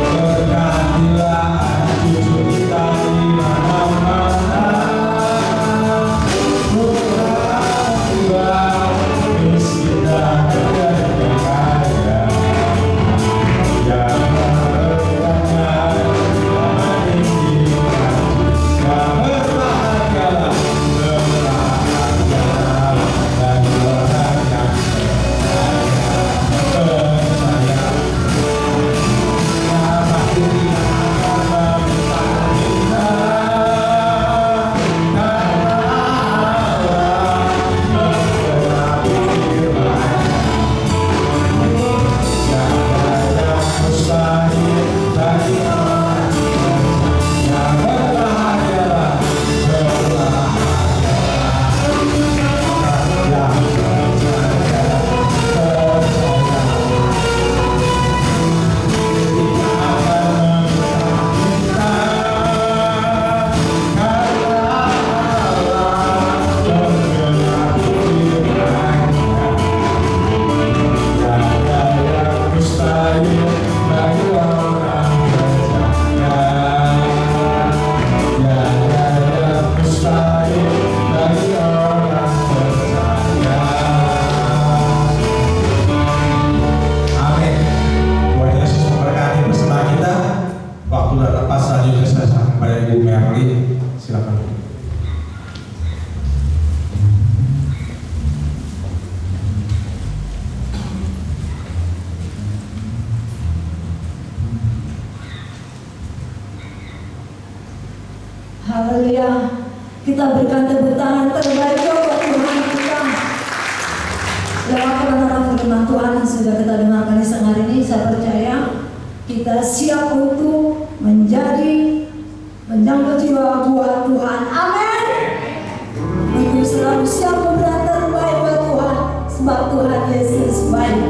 Berkatilah cucu kita di mana-mana. Haleluya. Kita berikan tepuk tangan terbaik buat Tuhan kita. Lewat kebenaran firman Tuhan yang sudah kita dengarkan di siang hari ini, saya percaya kita siap untuk menjaga jiwa buat Tuhan. Amin. Untuk selalu siap memberikan terbaik buat Tuhan, sebab Tuhan Yesus baik.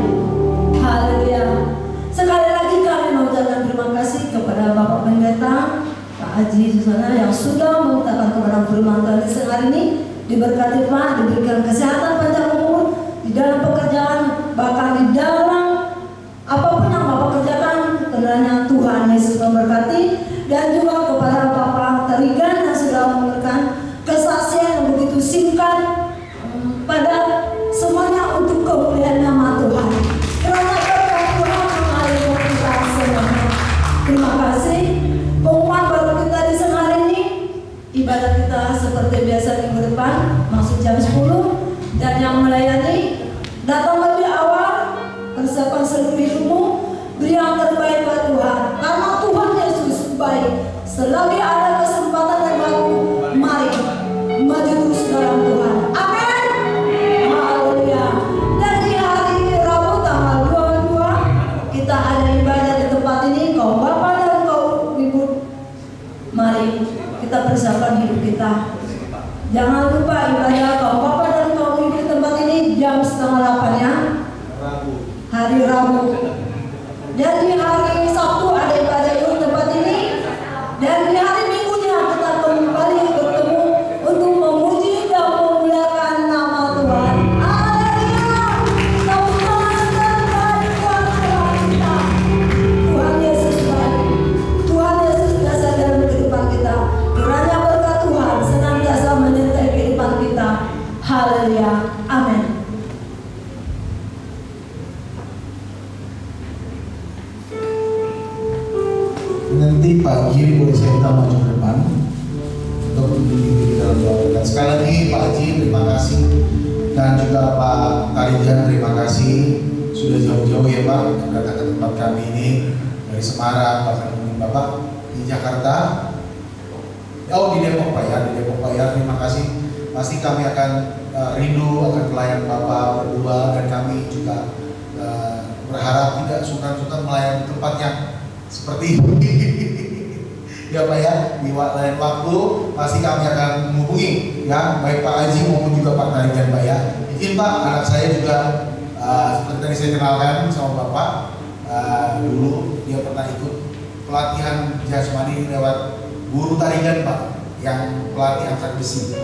Haleluya. Sekali lagi kami mengucapkan terima kasih kepada Bapak Pendeta Pak Haji Susana yang sudah mengutakan kebenaran firman Tuhan di siang hari ini. Diberkati Pak, diberikan kesehatan panjang umur di dalam pekerjaan, bahkan di dalam apapun yang Bapak kerjakan, kiranya Tuhan Yesus memberkati. Dan juga kepada Bapak Tarigan yang sudah memberikan kesaksian yang begitu singkat pada semuanya untuk kemuliaan nama Tuhan. Kiranya berkat Tuhan mengalir kita semuanya. Terima kasih. Pengumuman baru kita di siang hari ini, ibadah kita seperti biasa minggu depan masuk jam 10, dan yang melayani datang lebih awal, persiapkan seluruh hidupmu, beri yang terbaik buat Tuhan, karena Tuhan Yesus baik. Selagi ada kesempatan yang baru, mari maju terus dalam Tuhan. Amin. Haleluya. Dan di hari Rabu tanggal 22 kita ada ibadah di tempat ini. Kaum Bapak dan kaum Ibu, mari kita persiapkan hidup kita. Jangan lupa ibadah kaum Bapak dan kaum Ibu di tempat ini jam 7:30 ya. Hari Rabu. Dan di hari Sabtu ada ibadah di tempat ini. Dan di hari Minggunya kita kembali bertemu untuk memuji dan memuliakan nama Tuhan. Haleluya. Tepuk tangan terbaik buat Tuhan kita. Tuhan Yesus baik. Tuhan Yesus dasar dalam kehidupan kita. Kiranya berkat Tuhan senantiasa menyertai kehidupan kita. Haleluya. Amin. Nanti Pak Haji boleh saya minta maju ke depan untuk memimpin di dalam doa. Dan sekali lagi Pak Haji terima kasih, dan juga Pak Tarigan terima kasih sudah jauh-jauh ya Pak datang ke tempat kami ini dari Semarang, bahkan mungkin Bapak di Jakarta. Oh di Depok Pak ya, di Depok Pak ya, terima kasih. Pasti kami akan rindu akan pelayan Bapak berdua, dan kami juga berharap tidak sungkan-sungkan melayani tempat yang seperti ini. Ya Pak ya, di lain waktu pasti kami akan menghubungi ya, baik Pak Haji maupun juga Pak Tarigan Pak ya. Izin Pak, anak saya juga seperti tadi saya kenalkan sama Bapak, dulu dia pernah ikut pelatihan jasmani lewat guru Tarigan Pak, yang pelatih angkat besi.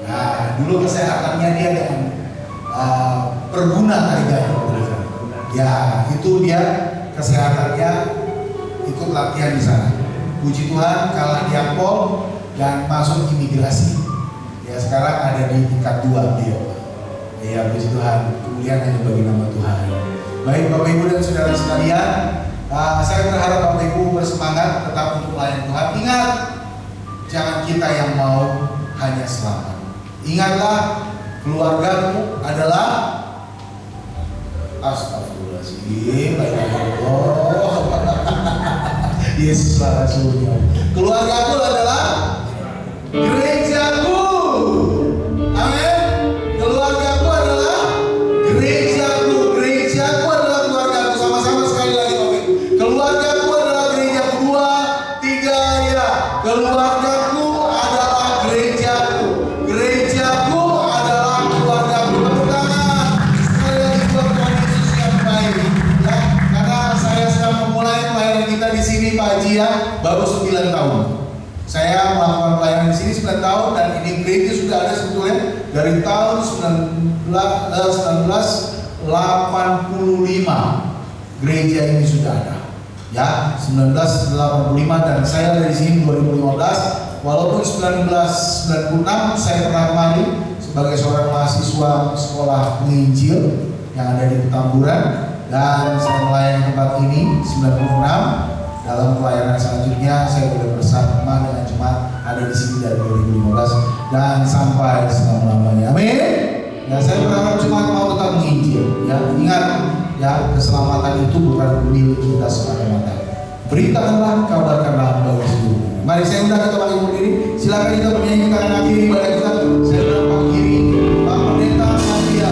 Nah, dulu kesehatannya dia dengan perguna Tarigan. Ya, itu dia kesehatannya ikut latihan di sana. Puji Tuhan kalah di Ampol dan masuk imigrasi. Ya sekarang ada di tingkat 2 dia. Ya puji Tuhan, kemuliaan hanya bagi nama Tuhan. Baik Bapak Ibu dan saudara sekalian, saya berharap Bapak Ibu bersemangat tetap untuk melayani Tuhan. Ingat, jangan kita yang mau hanya selamat. Ingatlah, keluargamu adalah astagfirullahaladzim, Yesuslah Rasulnya. Keluargaku adalah gerejaku. Amin. Keluargaku adalah gerejaku. Gerejaku adalah keluargaku. Sama-sama sekali lagi Bapak. Keluargaku adalah gerejaku. 2, 3 ya. Keluargaku adalah gerejaku. Gerejaku adalah keluargaku. Tepuk tangan sekali lagi buat Tuhan Yesus yang baik. Ya, karena saya sedang memulai pelayanan kita di sini Pak Haji ya, baru 9 tahun. Saya melakukan pelayanan di sini 9 tahun, dan ini gereja sudah ada sebetulnya dari tahun 1985. Gereja ini sudah ada. Ya, 1985, dan saya dari sini 2015. Walaupun 1996 saya pernah kembali sebagai seorang mahasiswa sekolah penginjil yang ada di Petamburan, dan saya melayani tempat ini 96. Dalam pelayanan selanjutnya saya boleh bersama dengan jemaat ada di sini dari 2015 dan sampai selama-lamanya. Amin. Ya, saya berharap jemaat mau tetap menginjil. Ya, ingat ya, keselamatan itu bukan milik kita semata-mata. Beritakanlah, kabarkanlah bagi seluruh. Mari saya undang Bapak Ibu Silakan kita bernyanyi, kita akan akhiri ibadah kita. Saya Pak Kiri, Pak Pendeta Nadia.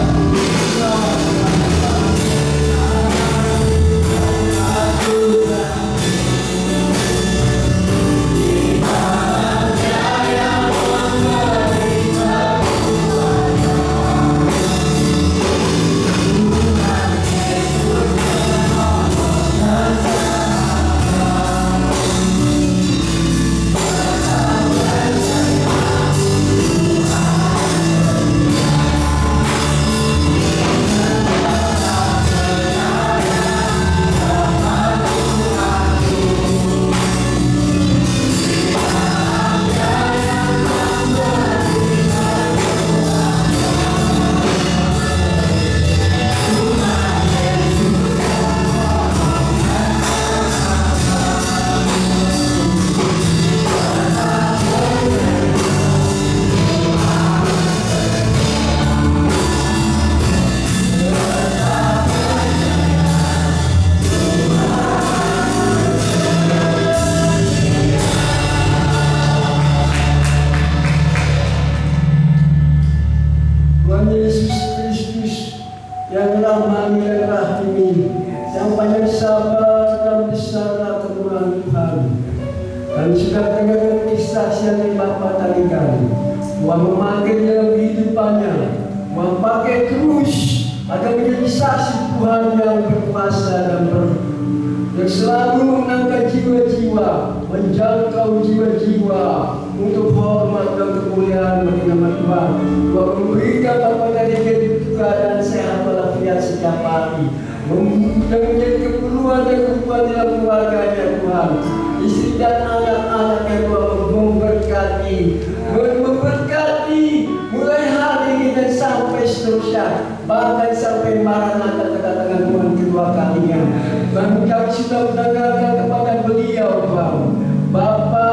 Tuhan Yesus Kristus yang rahmani dan rahimi, yang banyak sabar dan besar kemuliaan Tuhan, dan sudah dengar kisah yang Bapa tadikan, Tuhan memakai dalam kehidupannya, memakai terus agar menjadi saksi Tuhan yang berkuasa dan yang selalu mengangkat jiwa-jiwa, menjangkau jiwa-jiwa untuk hormat dan kemuliaan bagi nama Tuhan. Tuhan memberikan Bapa dari keadaan sehat walafiat setiap hari, dan menjadi keperluan dan kebutuhan dalam keluarganya Tuhan. Istri dan anak-anaknya Tuhan memberkati mulai hari ini dan sampai seterusnya, bahkan sampai Maranatha kedatangan Tuhan kedua kalinya. Dan kami sudah mendengarkan kepada beliau Tuhan, Bapa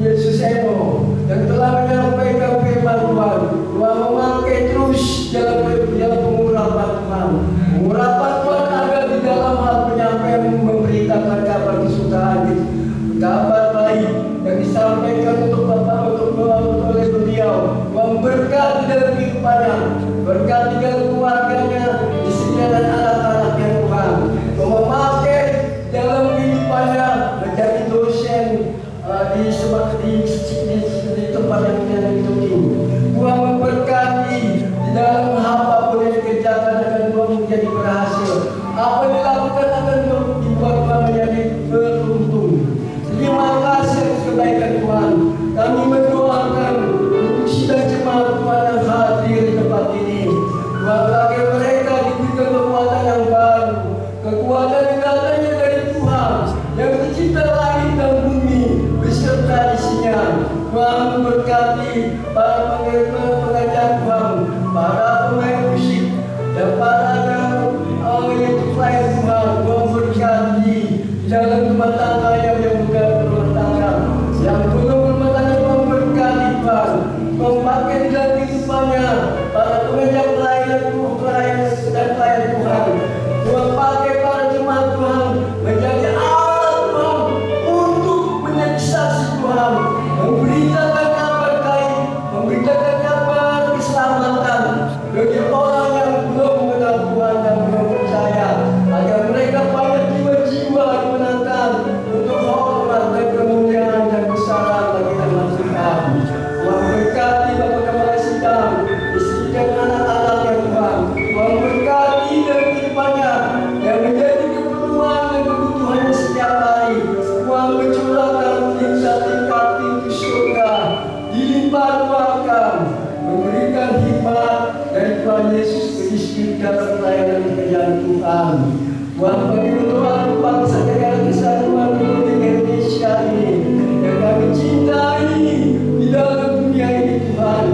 Yesus Eno, yang telah menyampaikan firman Tuhan. Tuhan memakai terus dalam pengurapan Tuhan, pengurapan Tuhan agar di dalam hal penyampaian memberitakan kabar kesukaan, kabar baik yang disampaikan untuk Bapak oleh beliau. Tuhan berkati dalam kehidupannya, berkati dalam keluarganya, istrinya dan anak-anaknya Tuhan. Tuhan memakai dalam kehidupannya menjadi dosen di tempat yang dia dituju. Tuhan memberkati di dalam apapun yang dikerjakan akan Tuhan menjadi berhasil. Apa yang dilakukan akan dibuat Tuhan menjadi beruntung. Terima kasih atas kebaikan Tuhan. Kami mendoakan untuk sidang jemaat Tuhan yang hadir di tempat ini. Tuhan bagi mereka diberikan kekuatan yang baru, kekuatan yang datangnya dari Tuhan yang mencipta langit dan bumi beserta isinya. Tuhan memberkati para pengajar Tuhan, para pemain musik, dan para pelayan Tuhan. Tuhan berkati dalam rumah tangga yang bukan rumah tangga, yang belum rumah tangga. Tuhan berkati Tuhan, memakai dalam kehidupannya para pengajar pelayan dan pelayan Tuhan. Tuhan pakai para jemaat Tuhan menjadi alat Tuhan untuk menjadi saksi Tuhan, memberitakan kabar baik, memberitakan kabar keselamatan bagi orang yang belum mengenal Tuhan dan belum percaya, agar mereka banyak jiwa-jiwa dimenangkan untuk hormat dan kemuliaan dan besaran bagi nama Tuhan. Tuhan berkati Bapak Kepala Sidang, istri dan anak-anaknya Tuhan. Tuhan berkati dalam kehidupannya yang menjadi keperluan dan kebutuhannya setiap hari. Tuhan mencurahkan tingkat pintu surga, dilimpah ruahkan, memberikan hikmat dari Tuhan Yesus Kristus dalam pelayanan pekerjaan Tuhan. Tuhan bagi berdoa bangsa negara kesatuan Republik Indonesia ini yang kami cintai di dalam dunia ini Tuhan.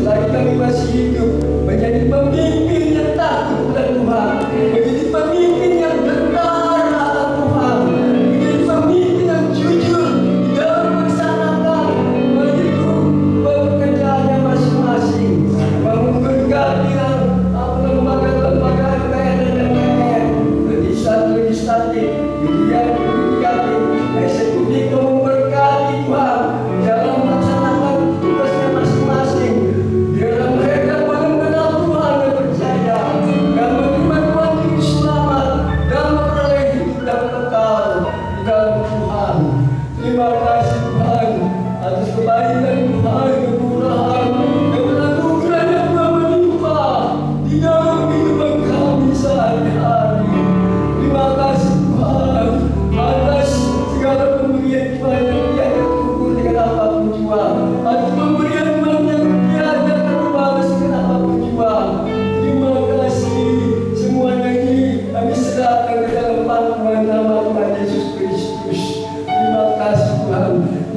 Selagi kami masih hidup, menjadi pemimpin yang takut kepada Tuhan, menjadi pemimpin yang benar akan Tuhan, menjadi pemimpin yang jujur di dalam melaksanakan pekerjaannya masing-masing. Memberkati lembaga-lembaga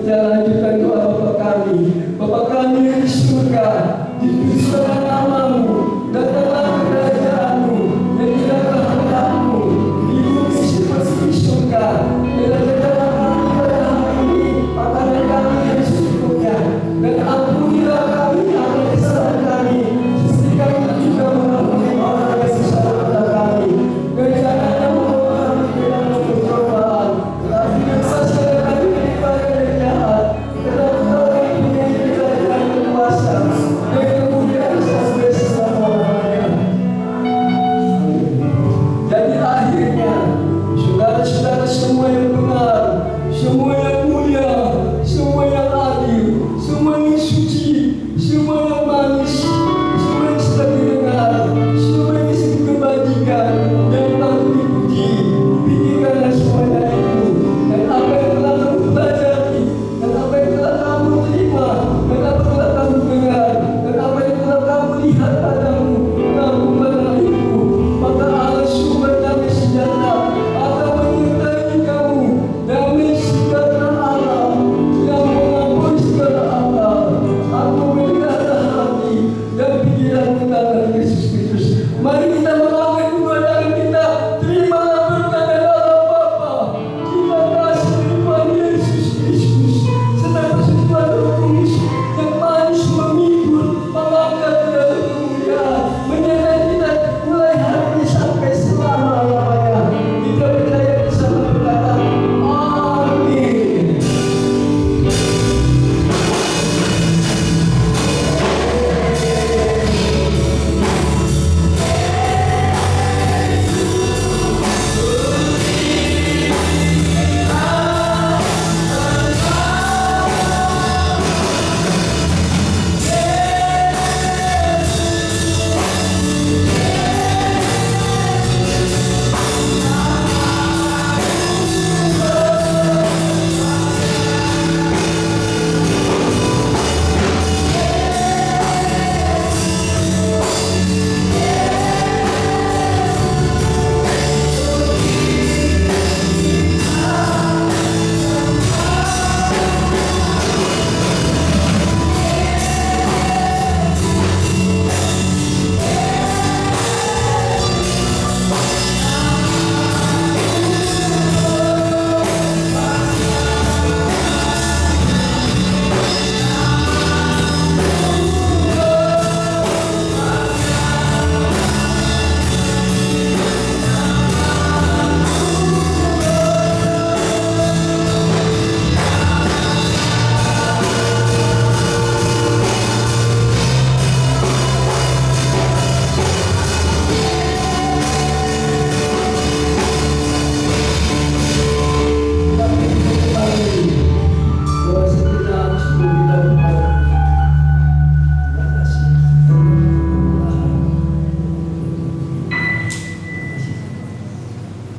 segala